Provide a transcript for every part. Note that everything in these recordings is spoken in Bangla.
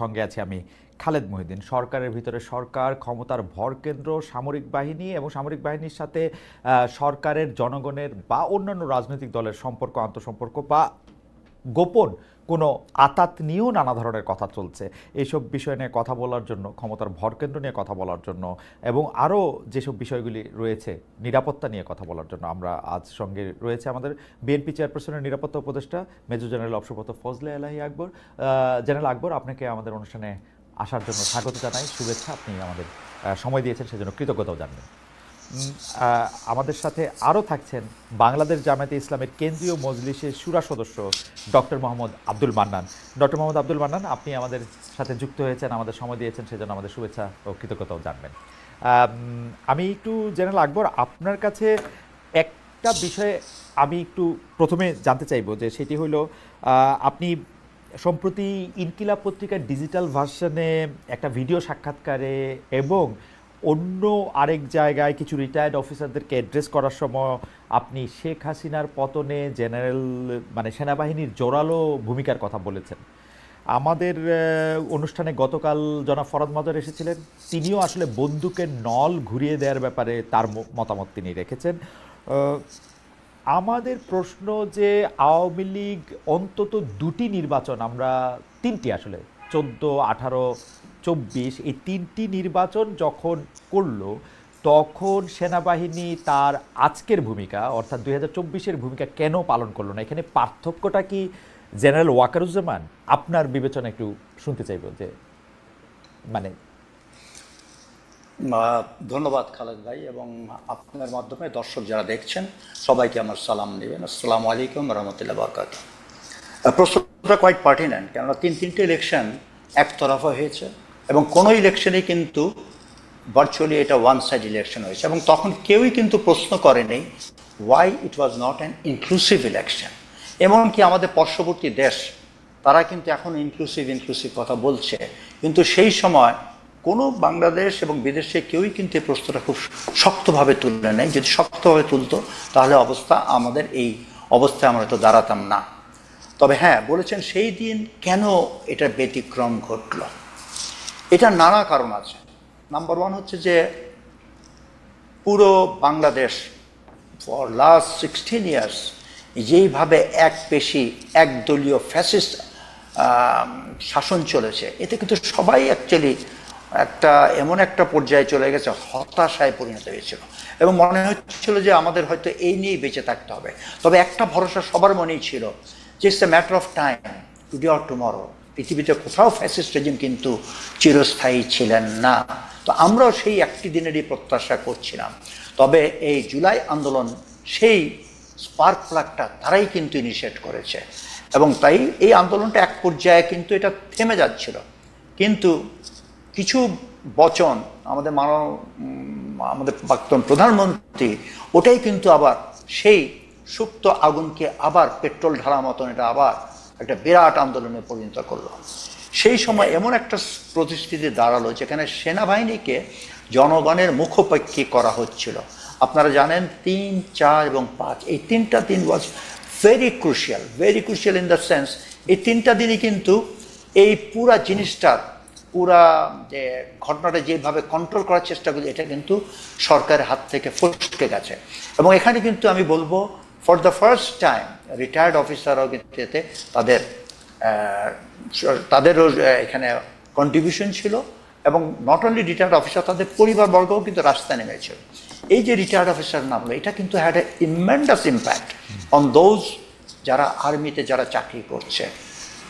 সঙ্গে আছি আমি খালেদ মহিউদ্দিন। সরকারের ভিতরে সরকার, ক্ষমতার ভরকেন্দ্র সামরিক বাহিনী এবং সামরিক বাহিনীর সাথে সরকারের, জনগণের বা অন্যান্য রাজনৈতিক দলের সম্পর্ক, আন্তঃসম্পর্ক বা গোপন কোনো আঁতাত নিয়েও নানা ধরনের কথা চলছে। এইসব বিষয় নিয়ে কথা বলার জন্য, ক্ষমতার ভরকেন্দ্র নিয়ে কথা বলার জন্য এবং আরও যেসব বিষয়গুলি রয়েছে নিরাপত্তা নিয়ে কথা বলার জন্য আমরা আজ সঙ্গে রয়েছে আমাদের বিএনপি চেয়ারপারসনের নিরাপত্তা উপদেষ্টা মেজর জেনারেল অবসরপ্রাপ্ত ফজলে এলাহি আকবর। জেনারেল আকবর, আপনাকে আমাদের অনুষ্ঠানে আসার জন্য স্বাগত জানাই, শুভেচ্ছা। আপনি আমাদের সময় দিয়েছেন, সেজন্য কৃতজ্ঞতাও জানাই। আমাদের সাথে আরও থাকছেন বাংলাদেশ জামায়াতে ইসলামের কেন্দ্রীয় মজলিসের শুরা সদস্য ডক্টর মোহাম্মদ আব্দুল মান্নান। ডক্টর মোহাম্মদ আব্দুল মান্নান, আপনি আমাদের সাথে যুক্ত হয়েছেন, আমাদের সময় দিয়েছেন, সেজন্য আমাদের শুভেচ্ছা ও কৃতজ্ঞতাও জানবেন। আমি একটু জেনারেল আকবর, আপনার কাছে একটা বিষয়ে আমি একটু প্রথমে জানতে চাইব, যে সেটি হলো আপনি সম্প্রতি ইনকিলাব পত্রিকার ডিজিটাল ভার্সনে একটা ভিডিও সাক্ষাৎকারে এবং অন্য আরেক জায়গায় কিছু রিটায়ার্ড অফিসারদেরকে অ্যাড্রেস করার সময় আপনি শেখ হাসিনার পতনে জেনারেল সেনাবাহিনীর জোরালো ভূমিকার কথা বলেছেন। আমাদের অনুষ্ঠানে গতকাল জনাব ফরাদ মাজার এসেছিলেন, তিনিও আসলে বন্দুকের নল ঘুরিয়ে দেওয়ার ব্যাপারে তার মতামত তিনি রেখেছেন। আমাদের প্রশ্ন যে আওয়ামী লীগ অন্তত দুটি নির্বাচন, আমরা তিনটি আসলে 14, 18, 24, এই তিনটি নির্বাচন যখন করলো, তখন সেনাবাহিনী তার আজকের ভূমিকা অর্থাৎ 2024-এর ভূমিকা কেন পালন করলো না? এখানে পার্থক্যটা কি জেনারেল ওয়াকারুজ্জামান? আপনার বিবেচনা একটু শুনতে চাইব, যে মানে। ধন্যবাদ খালেদ ভাই, এবং আপনার মাধ্যমে দর্শক যারা দেখছেন সবাইকে আমার সালাম নেবেন। আসসালামু আলাইকুম রহমতুল্লাহ বরকাত। প্রশ্নটা কোয়াইট পার্টিনেন্ট, কেননা তিনটে ইলেকশন একতরফা হয়েছে এবং কোনো ইলেকশনেই কিন্তু ভার্চুয়ালি এটা ওয়ান সাইড ইলেকশন হয়েছে, এবং তখন কেউই কিন্তু প্রশ্ন করেনি why it was not an inclusive election. এমনকি আমাদের পার্শ্ববর্তী দেশ তারা কিন্তু এখন ইনক্লুসিভ কথা বলছে, কিন্তু সেই সময় কোনো বাংলাদেশ এবং বিদেশে কেউই কিন্তু এই প্রশ্নটা খুব শক্তভাবে তুলে নেয়। যদি শক্তভাবে তুলতো তাহলে আমাদের এই অবস্থায় আমরা তো দাঁড়াতাম না। তবে হ্যাঁ, বলেছেন সেই দিন কেন এটা ব্যতিক্রম ঘটল, এটা নানা কারণ আছে। নাম্বার ওয়ান হচ্ছে যে পুরো বাংলাদেশ ফর লাস্ট 16 ইয়ার্স যেইভাবে একদলীয় ফ্যাসিস্ট শাসন চলেছে, এতে কিন্তু সবাই অ্যাকচুয়ালি এমন একটা পর্যায়ে চলে গেছে, হতাশায় পরিণত হয়েছিল এবং মনে হচ্ছিল যে আমাদের হয়তো এই নিয়েই বেঁচে থাকতে হবে। তবে একটা ভরসা সবার মনেই ছিল যে it's a matter of time, today or tomorrow. পৃথিবীতে কোথাও ফ্যাসিস্ট রেজিম কিন্তু চিরস্থায়ী ছিলেন না। তো আমরাও সেই একটি দিনেরই প্রত্যাশা করছিলাম। তবে এই জুলাই আন্দোলন সেই স্পার্ক প্লাগটা তারাই কিন্তু ইনিশিয়েট করেছে, এবং তাই এই আন্দোলনটা এক পর্যায়ে কিন্তু এটা থেমে যাচ্ছিল। কিন্তু কিছু বচন আমাদের প্রাক্তন প্রধানমন্ত্রী ওটাই কিন্তু আবার সেই সুপ্ত আগুনকে আবার পেট্রোল ঢালা মতন এটা আবার একটা বিরাট আন্দোলনে পরিণত করলো। সেই সময় এমন একটা পরিস্থিতি দাঁড়ালো যেখানে সেনাবাহিনীকে জনগণের মুখোপাক্ষী করা হচ্ছিল। আপনারা জানেন 3, 4 এবং 5, এই তিনটা দিন was very crucial in the sense, এই তিনটা দিনই কিন্তু এই পুরা জিনিসটার যে ঘটনাটা যেভাবে কন্ট্রোল করার চেষ্টা করি, এটা কিন্তু সরকারের হাত থেকে ফসকে গেছে। এবং এখানে কিন্তু আমি বলবো for the first time retired অফিসাররাও কিন্তু এতে তাদেরও এখানে কন্ট্রিবিউশন ছিল, এবং নট অনলি রিটায়ার্ড অফিসার, তাদের পরিবারবর্গও কিন্তু রাস্তায় নেমেছিল। এই যে রিটায়ার্ড অফিসার নামলো, এটা কিন্তু had a tremendous impact on those যারা আর্মিতে যারা চাকরি করছে।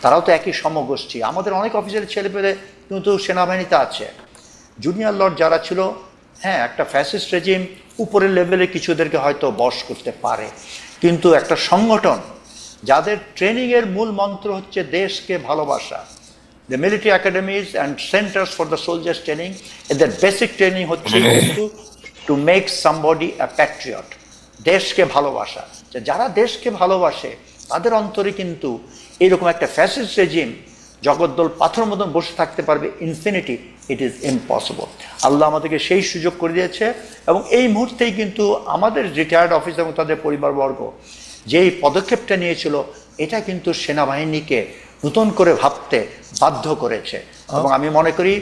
তারাও তো একই সমগোষ্ঠী। আমাদের অনেক অফিসারের ছেলেপেলে কিন্তু সেনাবাহিনীতে আছে। জুনিয়র লর্ড যারা ছিল, হ্যাঁ, একটা ফ্যাসিস্ট রেজিম উপরের লেভেলে কিছুদেরকে হয়তো বশ করতে পারে, কিন্তু একটা সংগঠন যাদের ট্রেনিংয়ের মূল মন্ত্র হচ্ছে দেশকে ভালোবাসা, the military academies and centres for the soldiers training, এদের বেসিক ট্রেনিং হচ্ছে কিন্তু to make somebody a patriot, দেশকে ভালোবাসা। যারা দেশকে ভালোবাসে তাদের অন্তরে কিন্তু এইরকম একটা ফ্যাসিস্ট রেজিম জগদ্দল পাথর মতন বসে থাকতে পারবে ইনফিনিটি, ইট ইজ ইম্পসিবল। আল্লাহ আমাদেরকে সেই সুযোগ করে দিয়েছে, এবং এই মুহূর্তেই কিন্তু আমাদের রিটায়ার্ড অফিসার এবং তাদের পরিবারবর্গ যেই পদক্ষেপটা নিয়েছিল, এটা কিন্তু সেনাবাহিনীকে নতুন করে ভাবতে বাধ্য করেছে। এবং আমি মনে করি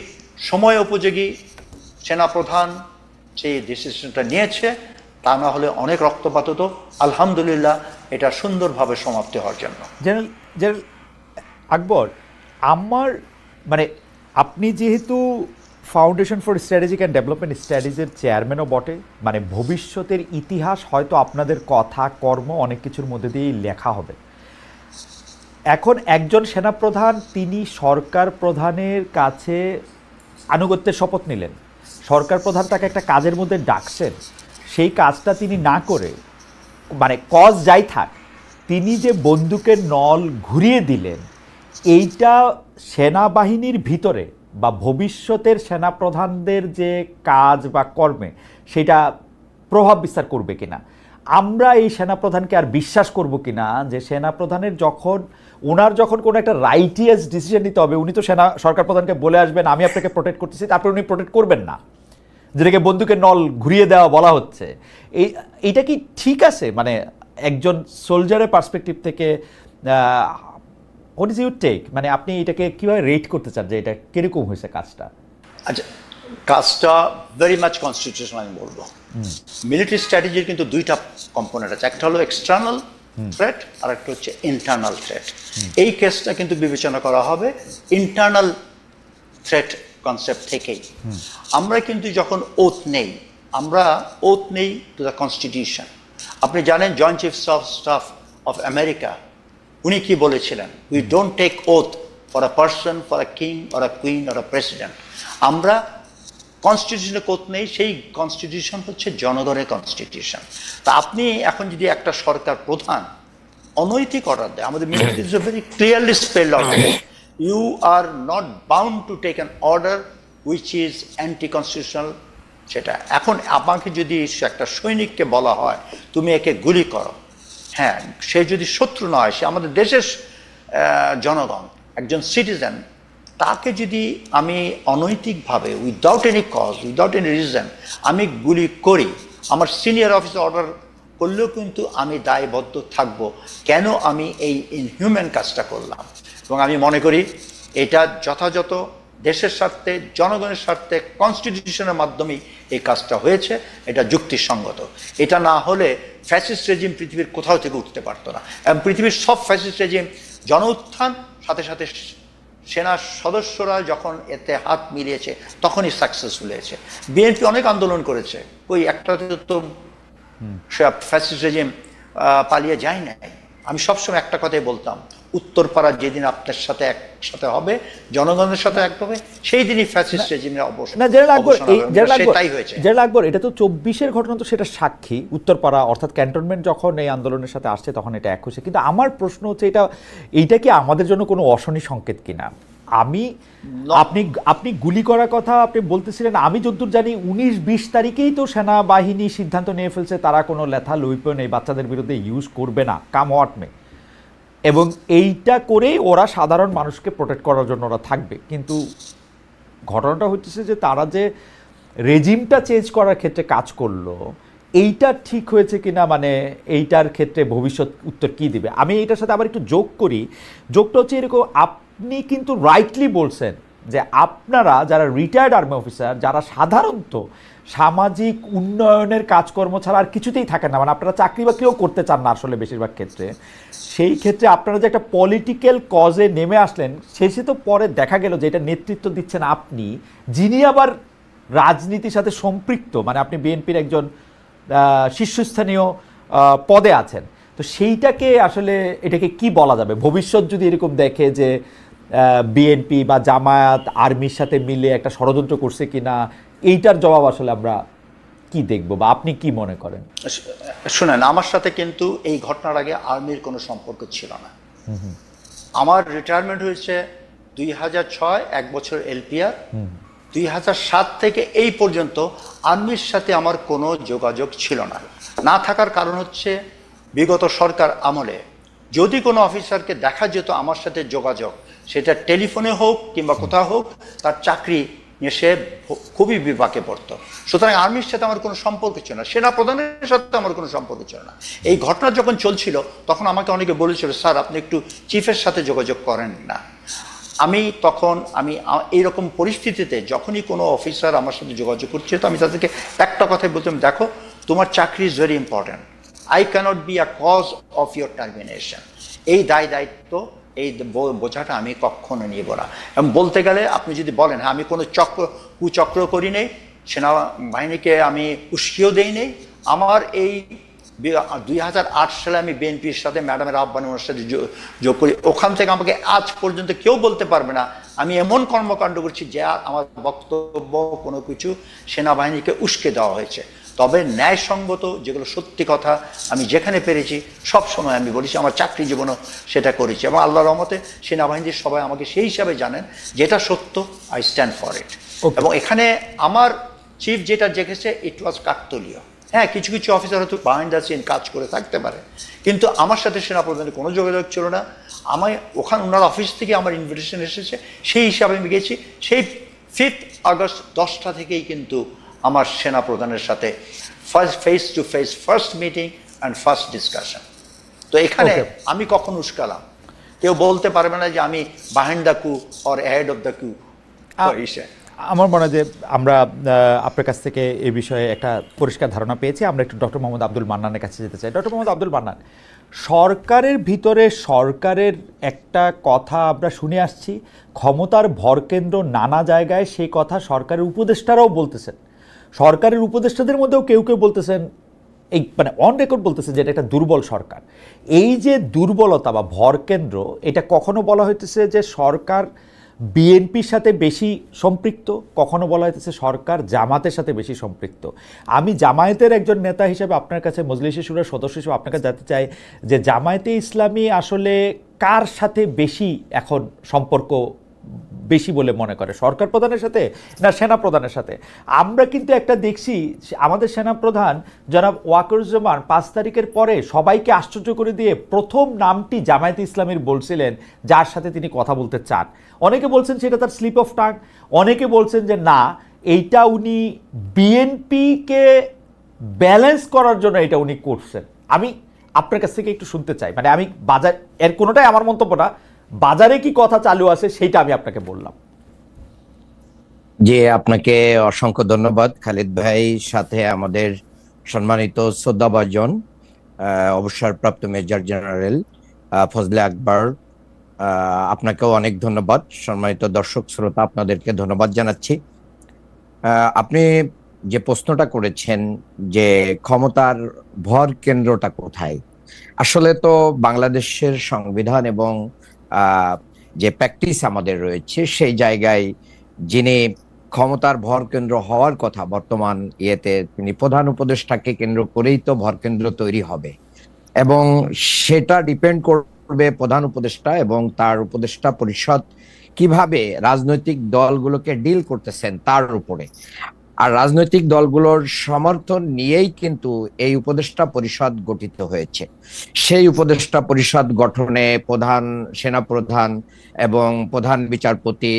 সময় উপযোগী সেনাপ্রধান যে ডিসিশনটা নিয়েছে, তা না হলে অনেক রক্তপাত হতো। আলহামদুলিল্লাহ এটা সুন্দরভাবে সমাপ্তি হওয়ার জন্য। জেনারেল আকবর, আমার মানে আপনি যেহেতু foundation for strategic and development স্টাডিজের চেয়ারম্যানও বটে, মানে ভবিষ্যতের ইতিহাস হয়তো আপনাদের কথা কর্ম অনেক কিছুর মধ্যে দিয়েই লেখা হবে। এখন একজন সেনাপ্রধান তিনি সরকার প্রধানের কাছে আনুগত্যের শপথ নিলেন, সরকার প্রধান তাকে একটা কাজের মধ্যে ডাকছেন, সেই কাজটা তিনি না করে, মানে কজ যাই থাক, তিনি যে বন্দুকের নল ঘুরিয়ে দিলেন, এইটা সেনাবাহিনীর ভিতরে বা ভবিষ্যতের সেনাপ্রধানদের যে কাজ বা কর্মে সেটা প্রভাব বিস্তার করবে কিনা? আমরা এই সেনাপ্রধানকে আর বিশ্বাস করব কিনা যে সেনাপ্রধানের ওনার যখন কোনো একটা রাইটিয়াস ডিসিশন নিতে হবে, উনি তো সরকার প্রধানকে বলে আসবেন আমি আপনাকে প্রোটেক্ট করতেছি, তারপরে উনি প্রোটেক্ট করবেন না, যেটাকে বন্দুকের নল ঘুরিয়ে দেওয়া বলা হচ্ছে। এইটা কি ঠিক আছে? মানে একজন সোলজারের পার্সপেক্টিভ থেকে হোয়াট ইজ ইউর টেক? মানে আপনি এটাকে কীভাবে রেট করতে চান যে এটা কীরকম হয়েছে কাজটা? আচ্ছা, কাজটা ভেরি মাচ কনস্টিটিউশনাল আমি বলবো। মিলিটারি স্ট্র্যাটেজির কিন্তু দুইটা কম্পোনেন্ট আছে, একটা হলো এক্সটার্নাল থ্রেট আর একটা হচ্ছে ইন্টারনাল থ্রেট। এই কেসটা কিন্তু বিবেচনা করা হবে ইন্টারনাল থ্রেট কনসেপ্ট থেকেই। আমরা কিন্তু যখন ওথ নেই, আমরা ওথ নেই টু দ্য কনস্টিটিউশন। আপনি জানেন joint chiefs of staff of America উনি কি বলেছিলেন, we don't take oath for a person, for a king or a queen or a president. আমরা কনস্টিটিউশনে ওথ নেই, সেই কনস্টিটিউশন হচ্ছে জনগণের কনস্টিটিউশন। তা আপনি এখন যদি একটা সরকার প্রধান অনৈতিক অর্ডার দেয়, আমাদের military is very clearly spelled out, you are not bound to take an order which is anti constitutional. সেটা এখন আমাকে যদি একটা সৈনিককে বলা হয় তুমি একে গুলি করো, হ্যাঁ, সে যদি শত্রু নয়, সে আমাদের দেশের জনগণ, একজন সিটিজেন, তাকে যদি আমি অনৈতিকভাবে without any cause, without any reason আমি গুলি করি, আমার সিনিয়র অফিসার অর্ডার করলেও কিন্তু আমি দায়বদ্ধ থাকব, কেন আমি এই ইনহিউম্যান কাজটা করলাম। এবং আমি মনে করি এটা যথাযথ দেশের স্বার্থে, জনগণের স্বার্থে কনস্টিটিউশনের মাধ্যমেই এই কাজটা হয়েছে, এটা যুক্তিসঙ্গত। এটা না হলে ফ্যাসিস্ট রেজিম পৃথিবীর কোথাও থেকে উঠতে পারতো না। এবং পৃথিবীর সব ফ্যাসিস্ট রেজিম জন উত্থান সাথে সাথে সেনা সদস্যরা যখন এতে হাত মিলিয়েছে তখনই সাকসেসফুল হয়েছে। বিএনপি অনেক আন্দোলন করেছে, ওই একটাতে তো ফ্যাসিস্ট রেজিম পালিয়ে যায় নাই। আমি সবসময় একটা কথাই বলতাম, উত্তরপাড়া যেদিন আপনার সাথে একসাথে হবে, জনগণের সাথে এক হবে, সেই দিনই ফ্যাসিস্ট রেজিমের অবসান। সেটাই হয়েছে। জেনারেল আকবর, এটা তো 24-এর ঘটনা, তো সেটা সাক্ষী উত্তরপাড়া অর্থাৎ ক্যান্টনমেন্ট যখন এই আন্দোলনের সাথে আসছে তখন এটা এক হয়েছে। কিন্তু আমার প্রশ্ন হচ্ছে এইটা কি আমাদের জন্য কোনো অশনি সংকেত কিনা? আপনি গুলি করার কথা আপনি বলতেছিলেন, আমি যতদূর জানি 19-20 তারিখেই তো সেনাবাহিনী সিদ্ধান্ত নিয়ে ফেলছে তারা কোনো লেথাল ওয়েপন এই বাচ্চাদের বিরুদ্ধে ইউজ করবে না, কাম হোয়াট মে, এবং এইটা করেই ওরা সাধারণ মানুষকে প্রোটেক্ট করার জন্য ওরা থাকবে। কিন্তু ঘটনাটা হচ্ছে যে তারা যে রেজিমটা চেঞ্জ করার ক্ষেত্রে কাজ করলো, এইটা ঠিক হয়েছে কিনা, মানে এইটার ক্ষেত্রে ভবিষ্যৎ উত্তর কি দিবে? আমি এইটার সাথে আবার একটু যোগ করি, যোগটা হচ্ছে এরকম, আপনি কিন্তু রাইটলি বলছেন যে আপনারা যারা রিটায়ার্ড আর্মি অফিসার, যারা সাধারণত সামাজিক উন্নয়নের কাজকর্ম ছাড়া আর কিছুতেই থাকেন না, মানে আপনারা চাকরি বাকরিও করতে চান না আসলে বেশিরভাগ ক্ষেত্রে, সেই ক্ষেত্রে আপনারা যে একটা পলিটিক্যাল কজে নেমে আসলেন, শেষে তো পরে দেখা গেল যে এটা নেতৃত্ব দিচ্ছেন আপনি, যিনি আবার রাজনীতির সাথে সম্পৃক্ত, মানে আপনি বিএনপির একজন শীর্ষস্থানীয় পদে আছেন। তো সেইটাকে আসলে এটাকে কি বলা যাবে? ভবিষ্যৎ যদি এরকম দেখে যে বিএনপি বা জামায়াত আর্মির সাথে মিলে একটা ষড়যন্ত্র করছে কিনা, এইটার জবাব আসলে আমরা কি দেখব বা আপনি কি মনে করেন? শুনেন, আমার সাথে কিন্তু এই ঘটনার আগে আর্মির কোনো সম্পর্ক ছিল না। আমার রিটায়ারমেন্ট হয়েছে 2006, 1 বছর এলপিআর। 2007 থেকে এই পর্যন্ত আর্মির সাথে আমার কোনো যোগাযোগ ছিল না। না থাকার কারণ হচ্ছে বিগত সরকার আমলে যদি কোনো অফিসারকে দেখা যেত আমার সাথে যোগাযোগ, সেটা টেলিফোনে হোক কিংবা কোথাও হোক, তার চাকরি নিয়ে সে খুবই বিপাকে পড়তো। সুতরাং আর্মির সাথে আমার কোনো সম্পর্ক ছিল না, সেনা প্রধানের সাথে আমার কোনো সম্পর্ক ছিল না। এই ঘটনা যখন চলছিল তখন আমাকে অনেকে বলেছিল, স্যার আপনি একটু চিফের সাথে যোগাযোগ করেন না। আমি এইরকম পরিস্থিতিতে যখনই কোনো অফিসার আমার সাথে যোগাযোগ করছে, তো আমি তাদেরকে একটা কথাই বলতাম, দেখো তোমার চাকরি is very important, I cannot be a cause of your termination. এই দায়িত্ব, এই বোঝাটা আমি কখনো নিব না। এবং বলতে গেলে আপনি যদি বলেন, হ্যাঁ আমি কোনো কুচক্র করি নেই, সেনাবাহিনীকে আমি উস্কিয়েও দেই নেই। আমার এই 2008 সালে আমি বিএনপির সাথে ম্যাডামের আহ্বানে ওনার সাথে যোগ করি, ওখান থেকে আমাকে আজ পর্যন্ত কেউ বলতে পারবে না আমি এমন কর্মকাণ্ড করছি যে আমার বক্তব্য কোনো কিছু সেনাবাহিনীকে উস্কে দেওয়া হয়েছে। তবে ন্যায়সঙ্গত যেগুলো সত্যি কথা আমি যেখানে পেরেছি সব সময় আমি বলেছি, আমার চাকরি জীবনও সেটা করেছি, এবং আল্লাহর রহমতে সেনাবাহিনীর সবাই আমাকে সেই হিসাবে জানেন, যেটা সত্য আই স্ট্যান্ড ফর ইট। এবং এখানে আমার চিফ যেটা দেখেছে ইট ওয়াজ কাকতলীয়। হ্যাঁ, কিছু কিছু অফিসার হয়তো বিহাইন্ড দ্য সিন কাজ করে থাকতে পারে, কিন্তু আমার সাথে সেনাপ্রধানের কোনো যোগাযোগ ছিল না। ওখানে ওনার অফিস থেকে আমার ইনভিটেশন এসেছে, সেই হিসাবে আমি গেছি। সেই 5 আগস্ট 10টা থেকেই কিন্তু আমার সেনাপ্রধানের সাথে face to face first meeting and first discussion. তো এখানে আমি কখন উস্কালাম, কেউ বলতে পারবে না যে আমি বিহাইন্ড দ্য কু অর হেড অফ দ্য কু। আমার মনে হয় যে আমরা আপনার কাছ থেকে এই বিষয়ে একটা পরিষ্কার ধারণা পেয়েছি। আমরা একটু ডক্টর মোহাম্মদ আব্দুল মান্নানের কাছে যেতে চাই। ডক্টর মোহাম্মদ আব্দুল মান্নান, সরকারের ভিতরে সরকারের একটা কথা আমরা শুনে আসছি, ক্ষমতার ভরকেন্দ্র নানা জায়গায়, সেই কথা সরকারের উপদেষ্টারাও বলতেছেন। সরকারের উপদেষ্টাদের মধ্যেও কেউ কেউ বলতেছেন, এই মানে অন রেকর্ড বলতেছে যে এটা একটা দুর্বল সরকার। এই যে দুর্বলতা বা ভরকেন্দ্র, এটা কখনো বলা হইতেছে যে সরকার বিএনপির সাথে বেশি সম্পৃক্ত, কখনো বলা হইতেছে সরকার জামাতের সাথে বেশি সম্পৃক্ত। আমি জামায়াতের একজন নেতা হিসেবে আপনার কাছে, মজলিসে শুরার সদস্য হিসেবে আপনার কাছে জানতে চাই যে জামায়াতে ইসলামী আসলে কার সাথে বেশি এখন সম্পর্ক বেশি বলে মনে করে, সরকার প্রধানের সাথে না সেনা প্রধানের সাথে? আমরা কিন্তু একটা দেখছি, আমাদের সেনা প্রধান জনাব ওয়াকারুজ্জামান 5 তারিখের পরে সবাইকে আশ্চর্য করে দিয়ে প্রথম নামটি জামায়াতে ইসলামীর বলছিলেন, যার সাথে তিনি কথা বলতে চান। অনেকে বলছেন সেটা তার স্লিপ অফ টাং, অনেকে বলছেন যে না, এইটা উনি বিএনপিকে ব্যালেন্স করার জন্য এটা উনি করছেন। আমি আপনার কাছ থেকে একটু শুনতে চাই, মানে আমি বাজার, এর কোনোটাই আমার মন্তব্য না, বাজারে কি কথা চালু আছে সেটা আমি আপনাকে বললাম। জি, আপনাকে অসংখ্য ধন্যবাদ খালিদ ভাই, সাথে আমাদের সম্মানিত শ্রদ্ধাভাজন অবসরপ্রাপ্ত মেজর জেনারেল ফজলে আকবর, আপনাকেও অনেক ধন্যবাদ। সম্মানিত দর্শক শ্রোতা, আপনাদেরকে ধন্যবাদ জানাচ্ছি। আপনি যে প্রশ্নটা করেছেন যে ক্ষমতার ভর কেন্দ্রটা কোথায়, আসলে তো বাংলাদেশের সংবিধান এবং যে প্র্যাকটিস আমাদের রয়েছে সেই জায়গায় যিনি ক্ষমতার ভরকেন্দ্র হওয়ার কথা বর্তমান ইয়েতে, তিনি প্রধান উপদেষ্টাকে কেন্দ্র করেই তো ভরকেন্দ্র তৈরি হবে, এবং সেটা ডিপেন্ড করবে প্রধান উপদেষ্টা এবং তার উপদেষ্টা পরিষদ কিভাবে রাজনৈতিক দলগুলোকে ডিল করতেছেন তার উপরে। আর রাজনৈতিক দলগুলোর সমর্থন নিয়েই কিন্তু এই উপদেষ্টা পরিষদ গঠিত হয়েছে। সেই উপদেষ্টা পরিষদ গঠনে প্রধান সেনাপ্রধান এবং প্রধান বিচারপতি,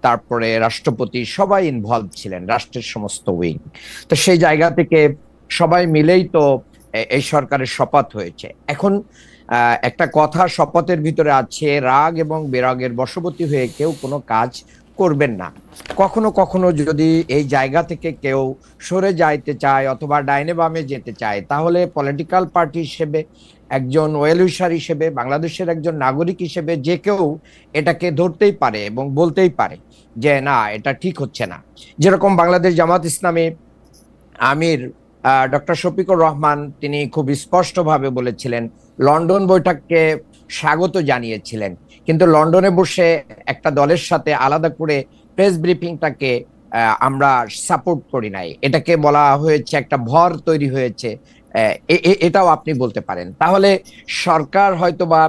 তারপরে রাষ্ট্রপতি সবাই ইনভলভ ছিলেন, রাষ্ট্রের সমস্ত উইং। তো সেই জায়গা থেকে সবাই মিলেই তো এই সরকারের শপথ হয়েছে। এখন একটা কথা শপথের ভিতরে আছে, রাগ এবং বিরাগের বশবর্তী হয়ে কেউ কোনো কাজ করবেন না। কখনো কখনো যদি এই জায়গা থেকে কেউ সরে যাইতে চায় অথবা ডাইনে বামে যেতে চায়, তাহলে পলিটিক্যাল পার্টি হিসেবে, একজন ওয়েল উইশার হিসেবে, বাংলাদেশের একজন নাগরিক হিসেবে যে কেউ এটাকে ধরতেই পারে এবং বলতেই পারে যে না, এটা ঠিক হচ্ছে না। যেরকম বাংলাদেশ জামাত ইসলামী আমির ডক্টর শফিকুর রহমান, তিনি খুব স্পষ্টভাবে বলেছিলেন, লন্ডন বৈঠককে স্বাগত জানিয়েছিলেন, কিন্তু লন্ডনে বসে একটা দলের সাথে আলাদা করে প্রেস ব্রিফিংটাকে আমরা সাপোর্ট করি নাই। এটাকে বলা হয়েছে একটা ভর তৈরি হয়েছে, এটাও আপনি বলতে পারেন। তাহলে সরকার হয়তোবা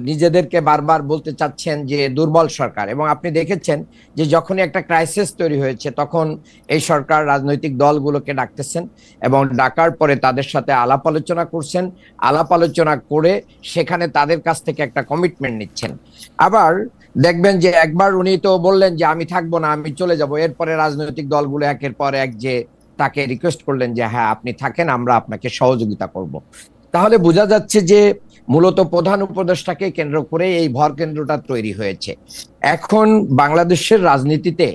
নিজেদেরকে বারবার বলতে চাচ্ছেন যে দুর্বল সরকার, এবং আপনি দেখেছেন যে যখনই একটা ক্রাইসিস তৈরি হয়েছে তখন এই সরকার রাজনৈতিক দলগুলোকে ডাকতেছেন এবং ডাকার পরে তাদের সাথে আলাপ আলোচনা করছেন, আলাপ আলোচনা করে সেখানে তাদের কাছ থেকে একটা কমিটমেন্ট নিচ্ছেন। আবার দেখবেন যে একবার উনি তো বললেন যে আমি থাকবো না, আমি চলে যাব, এরপরে রাজনৈতিক দলগুলো একের পর এক যে তাকে রিকোয়েস্ট করলেন যে হ্যাঁ আপনি থাকেন, আমরা আপনাকে সহযোগিতা করব। তাহলে বোঝা যাচ্ছে যে মূলত প্রধান উপদেষ্টাকে কেন্দ্র করে এই ভর কেন্দ্রটা তৈরি হয়েছে। এখন বাংলাদেশের রাজনীতিতে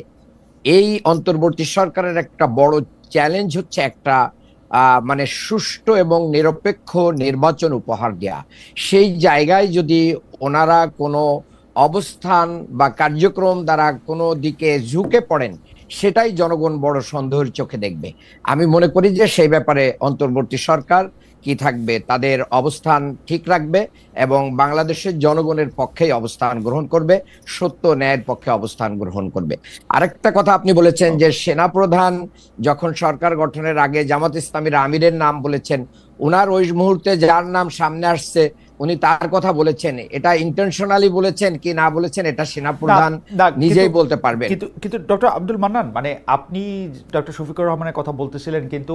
এই অন্তর্বর্তী সরকারের একটা বড় চ্যালেঞ্জ হচ্ছে একটা মানে সুষ্ঠু এবং নিরপেক্ষ নির্বাচন উপহার দেয়া। সেই জায়গায় যদি ওনারা কোনো অবস্থান বা কার্যক্রম দ্বারা কোনো দিকে ঝুঁকে পড়েন, সেটাই জনগণ বড় সন্দেহের চোখে দেখবে। আমি মনে করি যে সেই ব্যাপারে অন্তর্বর্তী সরকার কি থাকবে, তাদের অবস্থান ঠিক রাখবে এবং বাংলাদেশের জনগণের পক্ষেই অবস্থান গ্রহণ করবে, সত্য ন্যায়ের পক্ষে অবস্থান গ্রহণ করবে। আরেকটা কথা আপনি বলেছেন যে সেনাপ্রধান যখন সরকার গঠনের আগে জামাত ইসলামীর আমিরের নাম বলেছেন, উনার ওই মুহূর্তে যার নাম সামনে আসছে উনি তার কথা বলেছেন, এটা ইন্টেনশনালি বলেছেন কি না বলেছেন এটা সেনাপ্রধান নিজেই বলতে পারবেন। কিন্তু ডক্টর আব্দুল মান্নান, মানে আপনি ডক্টর শফিকুর রহমানের কথা বলতেছিলেন, কিন্তু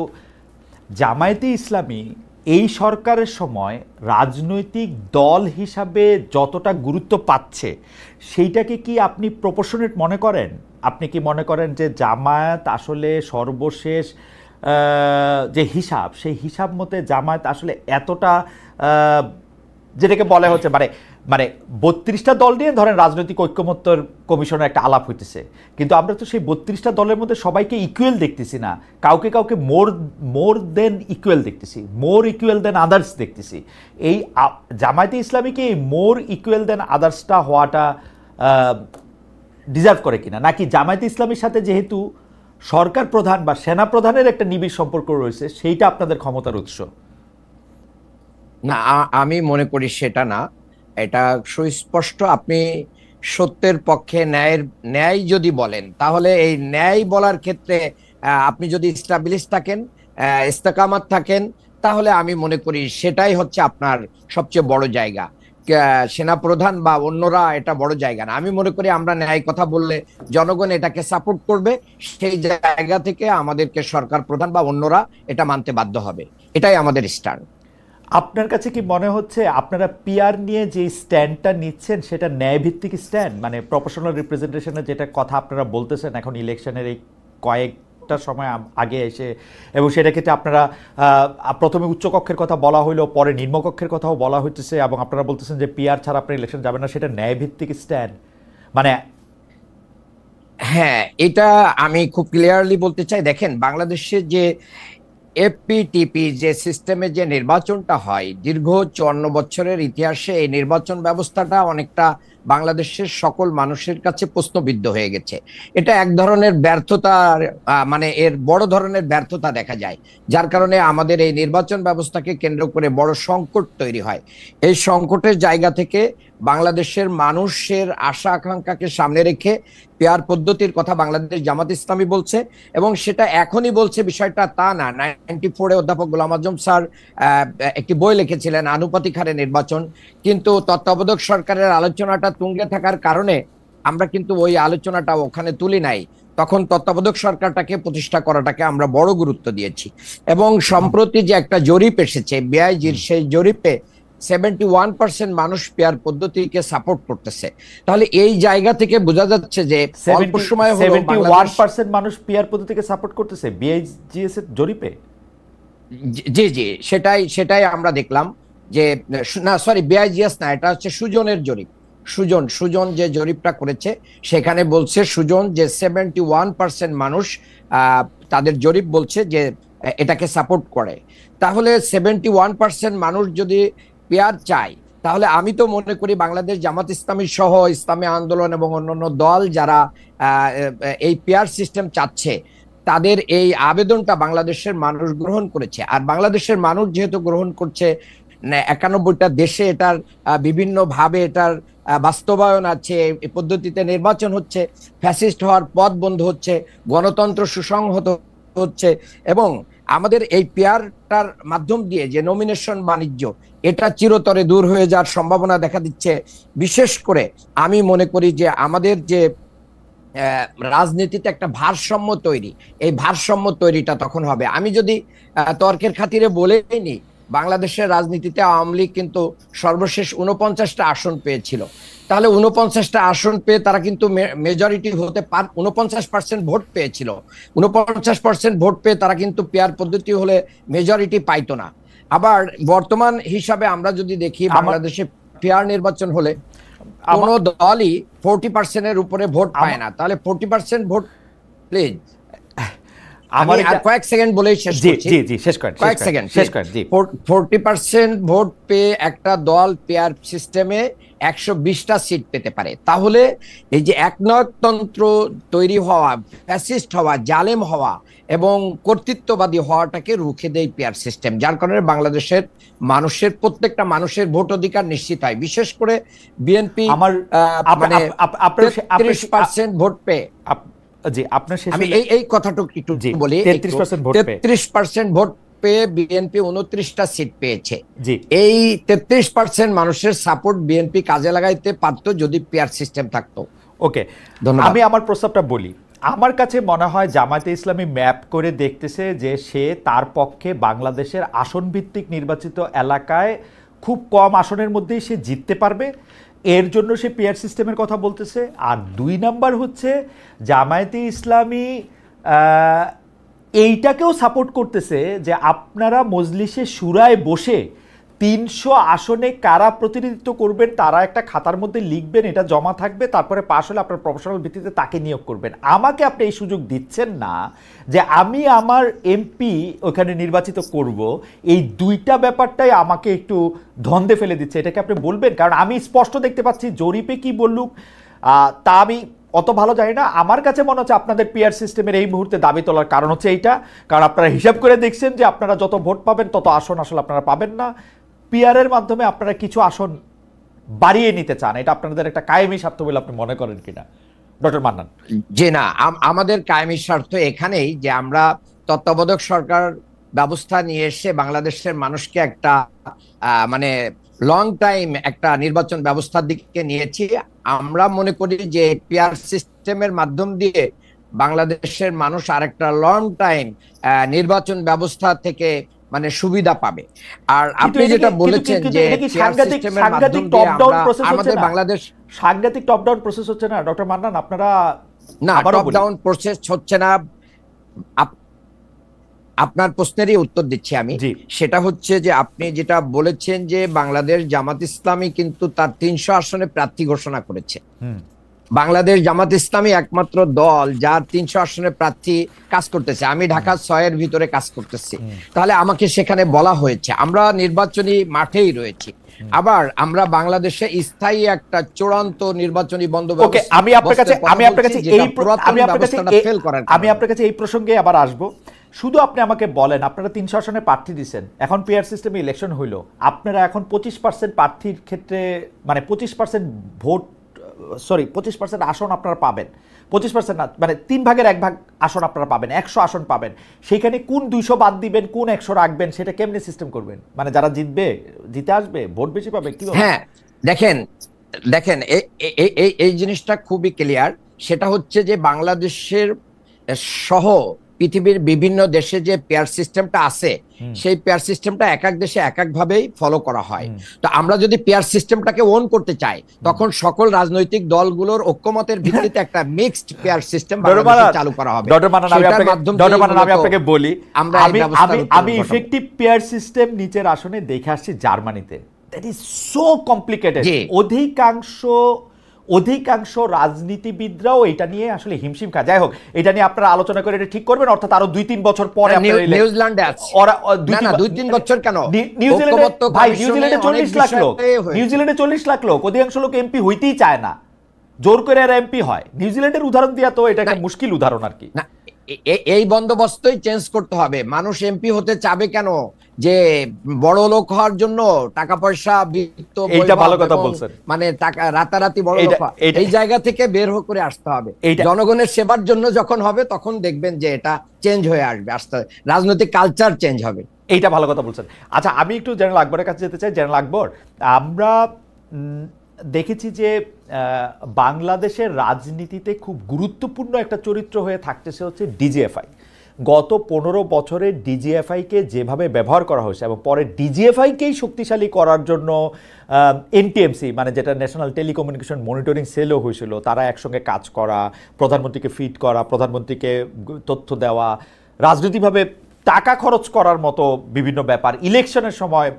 জামায়াতে ইসলামী এই সরকারের সময় রাজনৈতিক দল হিসাবে যতটা গুরুত্ব পাচ্ছে সেইটাকে কি আপনি প্রপোর্শনেট মনে করেন? আপনি কি মনে করেন যে জামায়াত আসলে সর্বশেষ যে হিসাব, সেই হিসাব মতে জামায়াত আসলে এতটা যেটাকে বলা হচ্ছে মানে মানে 32টা দল নিয়ে ধরেন রাজনৈতিক ঐক্যমত্যর কমিশনের একটা আলাপ হইতেছে, কিন্তু আমরা তো সেই 32টা দলের মধ্যে সবাইকে ইকুয়াল দেখতেছি না, কাউকে কাউকে মোর দেন ইকুয়াল দেখতেছি, মোর ইকুয়াল দেন আদার্স দেখতেছি। এই জামায়াতে ইসলামীকে এই মোর ইকুয়াল দেন আদার্সটা হওয়াটা ডিজার্ভ করে কিনা, নাকি জামায়াতে ইসলামীর সাথে যেহেতু সরকার প্রধান বা সেনা প্রধানের একটা নিবিড় সম্পর্ক রয়েছে সেইটা আপনাদের ক্ষমতার উৎস? না, আমি মনে করি সেটা না, এটা সুস্পষ্ট। আপনি সত্যের পক্ষে ন্যায় যদি বলেন, তাহলে এই ন্যায় বলার ক্ষেত্রে আপনি যদি স্টাবলিশ থাকেন, ইস্তেকামাত থাকেন, তাহলে আমি মনে করি সেটাই হচ্ছে আপনার সবচেয়ে বড় জায়গা। সেনাপ্রধান বা অন্যরা এটা বড় জায়গা না। আমি মনে করি আমরা ন্যায় কথা বললে জনগণ এটাকে সাপোর্ট করবে, সেই জায়গা থেকে আমাদেরকে সরকার প্রধান বা অন্যরা এটা মানতে বাধ্য হবে, এটাই আমাদের স্ট্যান্ড। আপনার কাছে কি মনে হচ্ছে আপনারা পিআর নিয়ে যে স্ট্যান্ডটা নিচ্ছেন সেটা ন্যায়ভিত্তিক স্ট্যান্ড, মানে প্রপোর্শনাল রিপ্রেজেন্টেশনের যেটা কথা আপনারা বলতেছেন এখন ইলেকশনের এই কয়েকটা সময় আগে এসে, এবং সেটা ক্ষেত্রে আপনারা প্রথমে উচ্চকক্ষের কথা বলা হইলো, পরে নিম্নকক্ষের কথাও বলা হইতেছে, এবং আপনারা বলতেছেন যে পিআর ছাড়া আপনারা ইলেকশন যাবেন না, সেটা ন্যায়ভিত্তিক স্ট্যান্ড মানে? হ্যাঁ, এটা আমি খুব ক্লিয়ারলি বলতে চাই। দেখেন, বাংলাদেশের যে এফপিটিপি যে সিস্টেমে যে নির্বাচনটা হয়, দীর্ঘ 54 বছরের ইতিহাসে এই নির্বাচন ব্যবস্থাটা অনেকটা বাংলাদেশের সকল মানুষের কাছে প্রশ্নবিদ্ধ হয়ে গেছে। এটা এক ধরনের ব্যর্থতার মানে এর বড় ধরনের ব্যর্থতা দেখা যায়, যার কারণে আমাদের এই নির্বাচন ব্যবস্থাকে কেন্দ্র করে বড় সংকট তৈরি হয়। এই সংকটের জায়গা থেকে বাংলাদেশের মানুষের আশা আকাঙ্ক্ষাকে সামনে রেখে পেয়ার পদ্ধতির কথা বাংলাদেশ জামাত ইসলামী বলছে, এবং সেটা এখনই বলছে বিষয়টা তা না। 94-এ অধ্যাপক গোলাম আজম স্যার একটি বই লিখেছিলেন আনুপাতিক হারে নির্বাচন, কিন্তু তত্ত্বাবধায়ক সরকারের আলোচনাটা তুঙ্গে থাকার কারণে আমরা কিন্তু ওই আলোচনাটা ওখানে তুলি নাই। তখন তত্ত্বাবধায়ক সরকারটাকে প্রতিষ্ঠা করাটাকে আমরা বড় গুরুত্ব দিয়েছি। এবং সম্প্রতি যে একটা জরিপ এসেছে বিআইজির, সেই জরিপে 71% মানুষ পেয়ার পদ্ধতিকে সাপোর্ট করতেছে। তাহলে এই জায়গা থেকে বোঝা যাচ্ছে যে অল্প সময় হলো 71% মানুষ পেয়ার পদ্ধতিকে সাপোর্ট করতেছে বিআইজিএস এর জরিপে। জি জি, সেটাই আমরা দেখলাম যে, না সরি, বিআইজিএস না, এটা হচ্ছে সুজনের জরিপ। সুজন যে জরিপটা করেছে সেখানে বলছে সুজন যে 71% মানুষ তাদের জরিপ বলছে যে এটাকে সাপোর্ট করে। তাহলে 71% মানুষ যদি পেয়ার চায়, তাহলে আমি তো মনে করি বাংলাদেশ জামাত ইসলামী সহ ইসলামী আন্দোলন এবং অন্যান্য দল যারা এই পেয়ার সিস্টেম চাচ্ছে, তাদের এই আবেদনটা বাংলাদেশের মানুষ গ্রহণ করেছে। আর বাংলাদেশের মানুষ যেহেতু গ্রহণ করছে, 91টা দেশে এটার বিভিন্ন ভাবে এটার বাস্তবায়ন আছে, এই পদ্ধতিতে নির্বাচন হচ্ছে, ফ্যাসিস্ট হওয়ার পথ বন্ধ হচ্ছে, গণতন্ত্র সুসংহত হচ্ছে, এবং আমাদের এই পেয়ারটার মাধ্যম দিয়ে যে নমিনেশন বাণিজ্য, এটা চিরতরে দূর হয়ে যাওয়ার সম্ভাবনা দেখা দিচ্ছে। বিশেষ করে আমি মনে করি যে আমাদের যে রাজনীতিতে একটা ভারসাম্য তৈরি, এই ভারসাম্য তৈরিটা তখন হবে। আমি যদি তর্কের খাতিরে বলেই নি বাংলাদেশের রাজনীতিতে আওয়ামী লীগ কিন্তু সর্বশেষ 49টা আসন পেয়েছিল। তাহলে 49টা আসন পেয়ে তারা কিন্তু মেজরিটি হতে 49% ভোট পেয়েছিল। 49% ভোট পেয়ে তারা কিন্তু পেয়ার পদ্ধতি হলে মেজরিটি পাইতো না। আবার বর্তমান হিসাবে আমরা যদি দেখি, বাংলাদেশে পেয়ার নির্বাচন হলে কোন দলই 40% উপরে ভোট পায় না। তাহলে 40% ভোট, প্লিজ আমার কয়েক সেকেন্ড বলেই শেষ করছি। জি জি শেষ করেন, কয়েক সেকেন্ড শেষ করেন। জি 40% ভোট পেয়ে একটা দল পেয়ার সিস্টেমে 120টা সিট পেতে পারে। তাহলে এই যে একনায়কতন্ত্র তৈরি হওয়া, ফ্যাসিস্ট হওয়া, জালেম হওয়া এবং কর্তৃত্ববাদী হওয়াটাকে রুখে দেয় পেয়ার সিস্টেম, যার কারণে বাংলাদেশের মানুষের প্রত্যেকটা মানুষের ভোট অধিকার নিশ্চিত হয়। বিশেষ করে বিএনপি মানে 33% ভোট পেয়ে, জি আপনার শেষ আমি এই কথাটুকু একটু বলি, 33% ভোট পেয়ে বিএনপি 29টা সিট পেয়েছে। এই 33% মানুষের সাপোর্ট বিএনপি কাজে লাগাইতে পারতো যদি পেয়ার সিস্টেম থাকতো। ওকে, আমি আমার প্রস্তাবটা বলি। আমার কাছে মনে হয় জামায়াতে ইসলামী ম্যাপ করে দেখতেছে যে সে তার পক্ষে বাংলাদেশের আসন ভিত্তিক নির্বাচিত এলাকায় খুব কম আসনের মধ্যেই সে জিততে পারবে, এর জন্য সে পেয়ার সিস্টেমের কথা বলতেছে। আর 2 নাম্বার হচ্ছে জামায়াতে ইসলামী এইটাকেও সাপোর্ট করতেছে যে আপনারা মজলিসে শুরায় বসে 300 আসনে কারা প্রতিনিধিত্ব করবেন তারা একটা খাতার মধ্যে লিখবেন, এটা জমা থাকবে, তারপরে পাশ হলে আপনার প্রফেশনাল ভিত্তিতে তাকে নিয়োগ করবেন। আমাকে আপনি এই সুযোগ দিচ্ছেন না যে আমি আমার এমপি ওখানে নির্বাচিত করব, এই দুইটা ব্যাপারটাই আমাকে একটু ধন্দে ফেলে দিচ্ছে। এটাকে আপনি বলবেন? কারণ আমি স্পষ্ট দেখতে পাচ্ছি জরিপে কি বললুক তা আমি অত ভালো জানি না। আমার কাছে মনে হচ্ছে আপনাদের পিআর সিস্টেমের এই মুহূর্তে দাবি তোলার কারণ হচ্ছে এইটা, কারণ আপনারা হিসাব করে দেখছেন যে আপনারা যত ভোট পাবেন তত আসন আসলে আপনারা পাবেন না। পিআরের মাধ্যমে আপনারা কিছু আসন বাড়িয়ে নিতে চান, এটা আপনাদের একটা কায়েমি স্বার্থ বলে আপনি মনে করেন কিনা ডক্টর মান্নান? জি না, আমাদের কায়েমি স্বার্থ এখানেই যে আমরা তত্ত্বাবধায়ক সরকার ব্যবস্থা নিয়ে এসে বাংলাদেশের মানুষকে একটা মানে লং টাইম একটা নির্বাচন ব্যবস্থার দিকে নিয়েছি। আমরা মনে করি যে পিআর সিস্টেমের মাধ্যম দিয়ে বাংলাদেশের মানুষ আরেকটা লং টাইম নির্বাচন ব্যবস্থা থেকে মানে সুবিধা পাবে। আর আপনি যেটা বলেছেন যে সাংঘাতিক টপ ডাউন প্রসেস আমাদের বাংলাদেশ সাংঘাতিক টপ ডাউন প্রসেস হচ্ছে না ডক্টর মান্নান? আপনারা না, টপ ডাউন প্রসেস হচ্ছে না। আপনার প্রশ্নেরই উত্তর দিচ্ছি আমি। সেটা হচ্ছে যে আপনি যেটা বলেছেন যে বাংলাদেশ জামাত ইসলামী কিন্তু তার 300 আসনে প্রার্থী ঘোষণা করেছে। বাংলাদেশ জামাত ইসলামী একমাত্র দল যার 300 আসনে প্রার্থী কাজ করতেছে। আমি ঢাকা 6-এর ভিতরে কাজ করতেছি, তাহলে আমাকে সেখানে বলা হয়েছে। আমরা নির্বাচনী মাঠেই রয়েছি। আবার আমরা বাংলাদেশে স্থায়ী একটা চূড়ান্ত নির্বাচনী বন্দোবস্ত, আমি আপনার কাছে এই প্রসঙ্গে আবার আসবো। শুধু আপনি আমাকে বলেন, আপনারা 300 আসনে প্রার্থী দিচ্ছেন, এখন পিআর সিস্টেমে ইলেকশন হইলো, আপনারা এখন 25% প্রার্থীর ক্ষেত্রে মানে 25% ভোট, সরি 25% আসন আপনারা পাবেন, 25% না মানে 3 ভাগের 1 ভাগ আসন আপনারা পাবেন, 100 আসন পাবেন। সেইখানে কোন 200 বাদ দিবেন, কোন 100 রাখবেন, সেটা কেমনে সিস্টেম করবেন? মানে যারা জিতে আসবে, ভোট বেশি পাবে কি? হ্যাঁ দেখেন এই জিনিসটা খুবই ক্লিয়ার। সেটা হচ্ছে যে বাংলাদেশের সহ পৃথিবীর বিভিন্ন দেশে যে পেয়ার সিস্টেমটা আছে, সেই পেয়ার সিস্টেমটা এক এক দেশে এক এক ভাবেই ফলো করা হয়। তো আমরা যদি পেয়ার সিস্টেমটাকে ওন করতে চাই, তখন সকল রাজনৈতিক দলগুলোর ঐক্যমতের ভিত্তিতে একটা মিক্সড পেয়ার সিস্টেম চালু করা হবে। আমি আপনাকে বলি, আমি ইফেক্টিভ পেয়ার সিস্টেম নিচের আসনে দেখে আসছি জার্মানিতে। That is so complicated. অধিকাংশ রাজনীতিবিদরাও এটা নিয়ে আসলে হিমশিম খায়। যাই হোক, এটা নিয়ে আপনারা আলোচনা করে এটা ঠিক করবেন, অর্থাৎ আরো 2-3 বছর পরে। নিউজিল্যান্ডে আছে ওরা 2-3 বছর কেন? নিউজিল্যান্ডে 40 লাখ লোক, নিউজিল্যান্ডে 40 লাখ লোক, অধিকাংশ লোক এমপি হইতেই চায় না, জোর করে এরা এমপি হয়। নিউজিল্যান্ডের উদাহরণ দিয়া তো এটা একটা মুশকিল উদাহরণ আর কি। এই বন্দোবস্তই চেঞ্জ করতে হবে। মানুষ এমপি হতে চাবে কেন? যে বড় লোক হওয়ার জন্য, টাকা পয়সা, বিত্ত, এইটা ভালো কথা বলছেন, মানে টাকা রাতারাতি বড় লোক, এই জায়গা থেকে বের করে আসতে হবে। জনগণের সেবার জন্য যখন হবে তখন দেখবেন যে এটা চেঞ্জ হয়ে আসবে, আস্তে রাজনৈতিক কালচার চেঞ্জ হবে। এইটা ভালো কথা বলছেন। আচ্ছা, আমি একটু জেনারেল আকবরের কাছে যেতে চাই। জেনারেল আকবর, আমরা দেখেছি যে বাংলাদেশের রাজনীতিতে খুব গুরুত্বপূর্ণ একটা চরিত্র হয়ে থাকতেছে হচ্ছে ডিজিএফআই। গত 15 বছরে ডিজিএফআইকে যেভাবে ব্যবহার করা হয়েছে এবং পরে ডিজিএফআইকেই শক্তিশালী করার জন্য এনটিএমসি মানে যেটা ন্যাশনাল টেলিকমিউনিকেশন মনিটরিং সেলও হয়েছিল, তারা একসঙ্গে কাজ করা, প্রধানমন্ত্রীকে ফিড করা, প্রধানমন্ত্রীকে তথ্য দেওয়া, রাজনৈতিকভাবে টাকা খরচ করার মতো বিভিন্ন ব্যাপার, ইলেকশনের সময়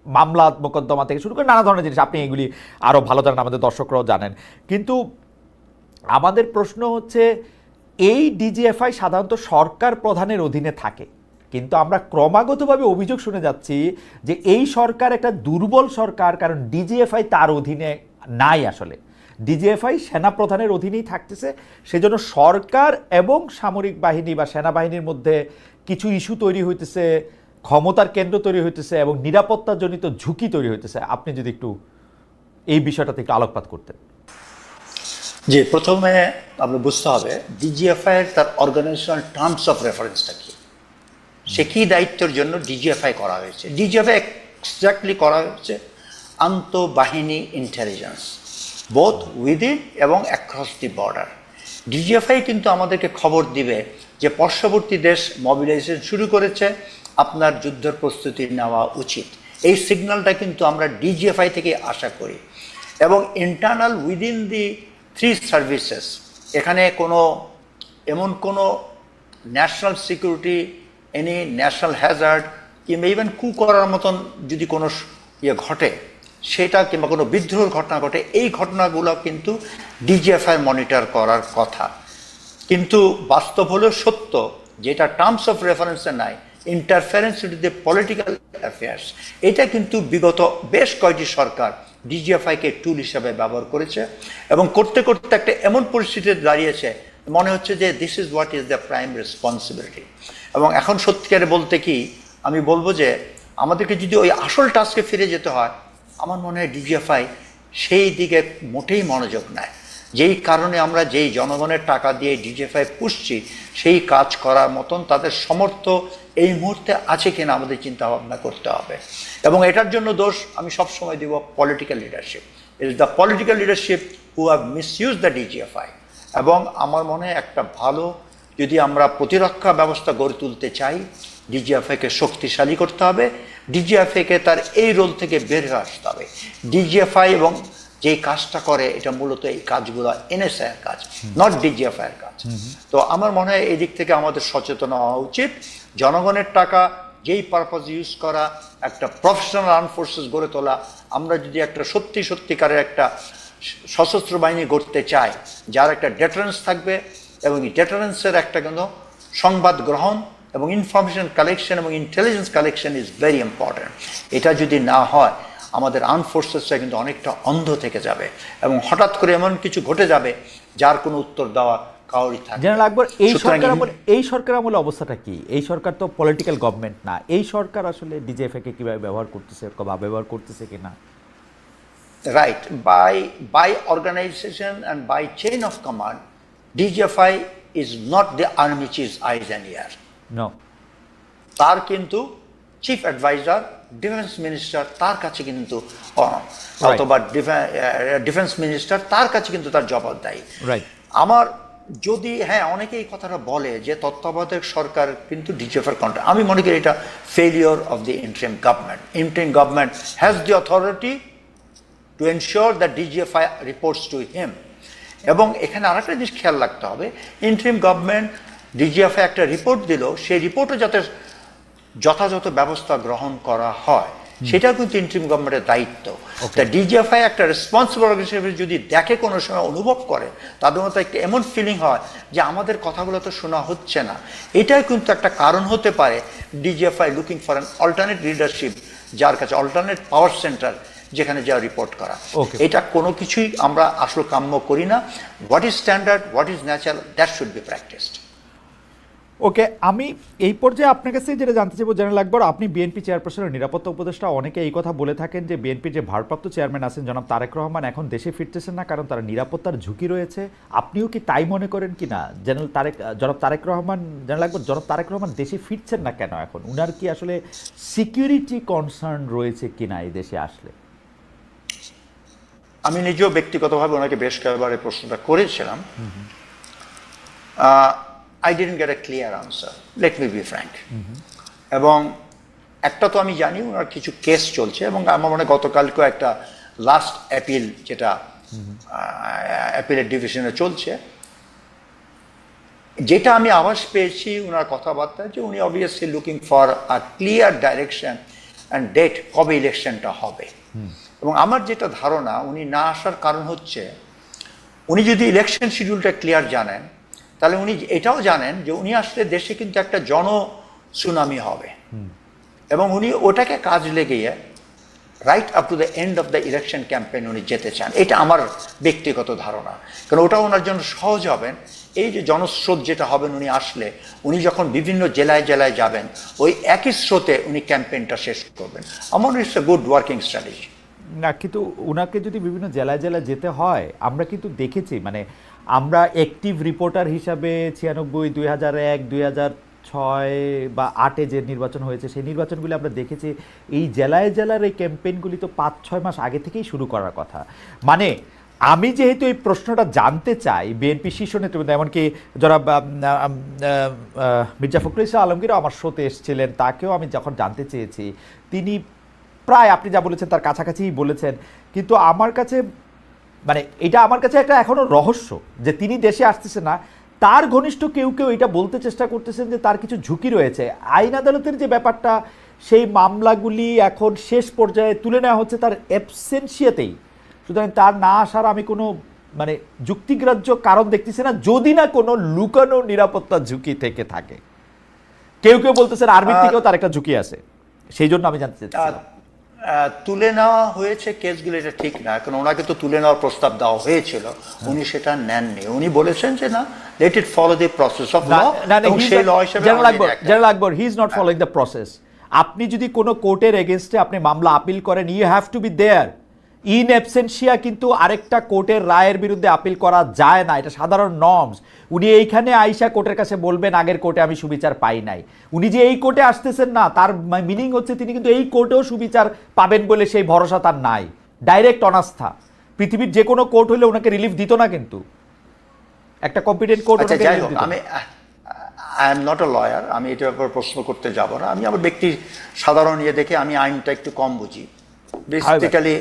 মামলা মোকদ্দমা থেকে শুরু করে নানা ধরনের জিনিস, আপনি এগুলি আরও ভালো জানেন, আমাদের দর্শকরাও জানেন। কিন্তু আমাদের প্রশ্ন হচ্ছে, এই ডিজিএফআই সাধারণত সরকার প্রধানের অধীনে থাকে, কিন্তু আমরা ক্রমাগতভাবে অভিযোগ শুনে যাচ্ছি যে এই সরকার একটা দুর্বল সরকার, কারণ ডিজিএফআই তার অধীনে নাই। আসলে ডিজিএফআই সেনাপ্রধানের অধীনেই থাকতেছে, সেজন্য সরকার এবং সামরিক বাহিনী বা সেনাবাহিনীর মধ্যে কিছু ইস্যু তৈরি হইতেছে, ক্ষমতার কেন্দ্র তৈরি হইতেছে এবং নিরাপত্তাজনিত ঝুঁকি তৈরি হইতেছে। আপনি যদি একটু এই বিষয়টাতে একটু আলোকপাত করতেন। জি, প্রথমে আপনার বুঝতে হবে ডিজিএফআই এর তার অর্গানাইজেশনাল টার্মস অফ রেফারেন্সটা কি, সে কি দায়িত্বের জন্য ডিজিএফআই করা হয়েছে। ডিজিএফআই এক্স্যাক্টলি করা হয়েছে আন্তঃবাহিনী ইন্টেলিজেন্স, বোথ উইদিন এবং অ্যাক্রস দি বর্ডার। ডিজিএফআই কিন্তু আমাদেরকে খবর দিবে যে পার্শ্ববর্তী দেশ মোবিলাইজেশন শুরু করেছে, আপনার যুদ্ধের প্রস্তুতি নেওয়া উচিত। এই সিগন্যালটা কিন্তু আমরা ডিজিএফআই থেকে আশা করি। এবং internal within the three services, এখানে এমন কোনো national security, any national Hazard কিংবা ইভেন কু করার মতন যদি কোনো ঘটে সেটা, কিংবা কোনো বিদ্রোহের ঘটনা ঘটে, এই ঘটনাগুলো কিন্তু ডিজিএফআই মনিটর করার কথা। কিন্তু বাস্তব হলো সত্য, যেটা টার্মস অফ রেফারেন্সে নাই, interference with the political affairs, এটা কিন্তু বিগত বেশ কয়েকটি সরকার ডিজিএফআইকে টুল হিসাবে ব্যবহার করেছে এবং করতে করতে একটা এমন পরিস্থিতিতে দাঁড়িয়েছে মনে হচ্ছে যে this is what is the prime responsibility. এবং এখন সত্যিকারে বলতে কি আমি বলবো যে আমাদেরকে যদি ওই আসল টাস্কে ফিরে যেতে হয়, আমার মনে হয় ডিজিএফআই সেই দিকে মোটেই মনোযোগ নেয়। যেই কারণে আমরা যেই জনগণের টাকা দিয়ে ডিজিএফআই পুষছি, সেই কাজ করার মতন তাদের সমর্থ এই মুহূর্তে আছে কিনা আমাদের চিন্তা ভাবনা করতে হবে। এবং এটার জন্য দোষ আমি সবসময় দিব political leadership. It is the political leadership who have misuse the DGFI. এবং আমার মনে হয় একটা ভালো, যদি আমরা প্রতিরক্ষা ব্যবস্থা গড়ে তুলতে চাই, ডিজিএফআইকে শক্তিশালী করতে হবে, ডিজিএফআইকে তার এই রোল থেকে বের হয়ে আসতে হবে। ডিজিএফআই এবং যেই কাজটা করে এটা মূলত এই কাজগুলো এনএসআই এর কাজ, নট ডিজিএফআই এর কাজ। তো আমার মনে হয় এই দিক থেকে আমাদের সচেতন হওয়া উচিত। জনগণের টাকা যেই পারপাস ইউজ করা, একটা প্রফেশনাল আর্ম ফোর্সেস গড়ে তোলা, আমরা যদি একটা সত্যিকারের একটা সশস্ত্র বাহিনী গড়তে চাই যার একটা ডেটারেন্স থাকবে, এবং এই ডেটারেন্সের একটা কিন্তু সংবাদ গ্রহণ এবং ইনফরমেশন কালেকশন এবং intelligence collection is very important. এটা যদি না হয় আমাদের আর্ম ফোর্সেসটা কিন্তু অনেকটা অন্ধ থেকে যাবে এবং হঠাৎ করে এমন কিছু ঘটে যাবে যার কোনো উত্তর দেওয়া কাউরি থাকে। জেনারেল আকবর, এই সরকার আমলে অবস্থাটা কি? এই সরকার তো পলিটিক্যাল গভর্নমেন্ট না, এই সরকার আসলে ডিজিএফআই কে কিভাবে ব্যবহার করতেছে কিনা? Right, by organization and by chain of command, DGFI is not the army chief eyes and ear. No, তার কিন্তু চিফ অ্যাডভাইজার ডিফেন্স মিনিস্টার তার কাছে কিন্তু, অথবা ডিফেন্স মিনিস্টার তার কাছে কিন্তু তার জবাবদায়ী। আমার যদি অনেকে এই কথাটা বলে যে তত্ত্বাবধায়ক সরকার কিন্তু ডিজিএফআই কন্ট্রোল, আমি মনে করি এটা failure of the interim government. Interim government has the authority to ensure that DGFI reports to him. এবং এখানে আরেকটা জিনিস খেয়াল রাখতে হবে, ইন্টারিম গভর্নমেন্ট ডিজিএফআই একটা রিপোর্ট দিল, সেই রিপোর্টে যাতে যথাযথ ব্যবস্থা গ্রহণ করা হয়, সেটা কিন্তু ইন্টারিম গভর্নমেন্টের দায়িত্ব। ডিজিএফআই একটা রেসপন্সিবল অর্গানাইজেশন যদি দেখে কোনো সময় অনুভব করে, তাদের মতো একটা এমন ফিলিং হয় যে আমাদের কথাগুলো তো শোনা হচ্ছে না, এটাই কিন্তু একটা কারণ হতে পারে DGFI looking for an alternate leadership, যার কাছে অল্টারনেট পাওয়ার সেন্টার যেখানে যা রিপোর্ট করা। এটা কোনো কিছুই আমরা আসলে কাম্য করি না। What is standard, what is natural, that should be practised. Okay, আমি এই পর্যায়ে আপনার কাছে যেটা জানতে চাইব জেনারেল আকবর, আপনি বিএনপি চেয়ারপারসনের নিরাপত্তা উপদেষ্টা, অনেকে এই কথা বলে থাকেন যে বিএনপির যে ভারপ্রাপ্ত চেয়ারম্যান আছেন জনাব তারেক রহমান এখন দেশে ফিরতেছেন না কারণ তারা নিরাপত্তার ঝুঁকি রয়েছে। আপনিও কি তাই মনে করেন কি না? জনাব তারেক রহমান, জেনারেল আকবর, জনাব তারেক রহমান দেশে ফিরছেন না কেন এখন? উনার কি আসলে সিকিউরিটি কনসার্ন রয়েছে কিনা এই দেশে আসলে? আমি নিজেও ব্যক্তিগতভাবে ওনাকে বেশ কয়েকবার এই প্রশ্নটা করেছিলাম। I didn't get a clear answer. Let me be frank. এবং একটা তো আমি জানি ওনার কিছু কেস চলছে, এবং আমার মনে গতকালকেও একটা লাস্ট অ্যাপিল যেটা অ্যাপিলের ডিভিশনে চলছে, যেটা আমি আভাস পেয়েছি ওনার কথাবার্তা যে উনি obviously looking for a clear direction and date কবে ইলেকশনটা হবে। এবং আমার যেটা ধারণা উনি না আসার কারণ হচ্ছে, উনি যদি ইলেকশন শিডিউলটা ক্লিয়ার জানেন তাহলে উনি এটাও জানেন যে উনি আসলে দেশে কিন্তু একটা জন সুনামি হবে, এবং উনি ওটাকে কাজ লেগিয়ে right up to the end of the election campaign উনি যেতে চান। এটা আমার ব্যক্তিগত ধারণা, কারণ ওটা ওনার জন্য সহজ হবেন। এই যে জনস্রোত যেটা হবেন উনি আসলে, উনি যখন বিভিন্ন জেলায় জেলায় যাবেন ওই একই স্রোতে উনি ক্যাম্পেইনটা শেষ করবেন। আমার it's a good working strategy. না, কিন্তু ওনাকে যদি বিভিন্ন জেলায় জেলায় যেতে হয়, আমরা কিন্তু দেখেছি, মানে আমরা অ্যাক্টিভ রিপোর্টার হিসাবে 96, 2001, 2006 বা 2008 যে নির্বাচন হয়েছে সেই নির্বাচনগুলি আমরা দেখেছি। এই জেলায় জেলার এই ক্যাম্পেইনগুলি তো 5-6 মাস আগে থেকেই শুরু করার কথা। মানে আমি যেহেতু এই প্রশ্নটা জানতে চাই, বিএনপি শীর্ষ নেতৃবৃন্দ, এমনকি যারা মির্জা ফখরুল ইসলাম আলমগীরও আমার শোতে এসেছিলেন, তাকেও আমি যখন জানতে চেয়েছি, তিনি প্রায় আপনি যা বলেছেন তার কাছাকাছিই বলেছেন। কিন্তু আমার কাছে, মানে এটা আমার কাছে একটা এখনো রহস্য যে তিনি দেশে আসতেছে না। তার ঘনিষ্ঠ কেউ কেউ এটা বলতে চেষ্টা করতেছেন যে তার কিছু ঝুঁকি রয়েছে। আইন আদালতের যে ব্যাপারটা, সেই মামলাগুলি এখন শেষ পর্যায়ে তুলে নেওয়া হচ্ছে তার অ্যাবসেন্সিয়াতেই। সুতরাং তার না আসার আমি কোনো মানে যুক্তিগ্রাহ্য কারণ দেখতেছি না, যদি না কোনো লুকানো নিরাপত্তার ঝুঁকি থেকে থাকে। কেউ কেউ বলতেছেন আর্মির থেকেও তার একটা ঝুঁকি আছে, সেই জন্য আমি জানতে চাচ্ছিলাম। তুলে নেওয়া হয়েছে কেসগুলো, এটা ঠিক না, কারণ ওনাকে তো তুলে নেওয়ার প্রস্তাব দেওয়া হয়েছিল, উনি সেটা নেননি। উনি বলেছেন যে না, let it follow the process of law, এবং সেই ল হিসেবে general Akbar, he is not following the process. আপনি যদি কোনো কোর্টের এগেইনস্টে আপনি মামলা আপিল করেন, you have to be there in absentia, কিন্তু আরেকটা কোর্টের রায়ের বিরুদ্ধে আপিল করা যায় না, এটা সাধারণ নর্মস। উনি এইখানে আইসা কোর্টের কাছে বলবেন আগের কোর্টে আমি সুবিচার পাই নাই। উনি যে এই কোর্টে আসতেছেন না, তার মিনিং হচ্ছে তিনি কিন্তু এই কোর্টেও সুবিচার পাবেন বলে সেই ভরসা তার নাই। ডাইরেক্ট অনাস্থা। পৃথিবীর যে কোনো কোর্ট হলে ওনাকে রিলিফ দিত না, কিন্তু একটা কম্পিটেন্ট কোর্ট ওনাকে রিলিফ দিত। আমি I am not a lawyer, আমি এটার ব্যাপারে প্রশ্ন করতে যাব না। আমি আমার ব্যক্তি সাধারণ ইয়ে দেখে আমি আইনটা একটু কম বুঝি বেসিক্যালি।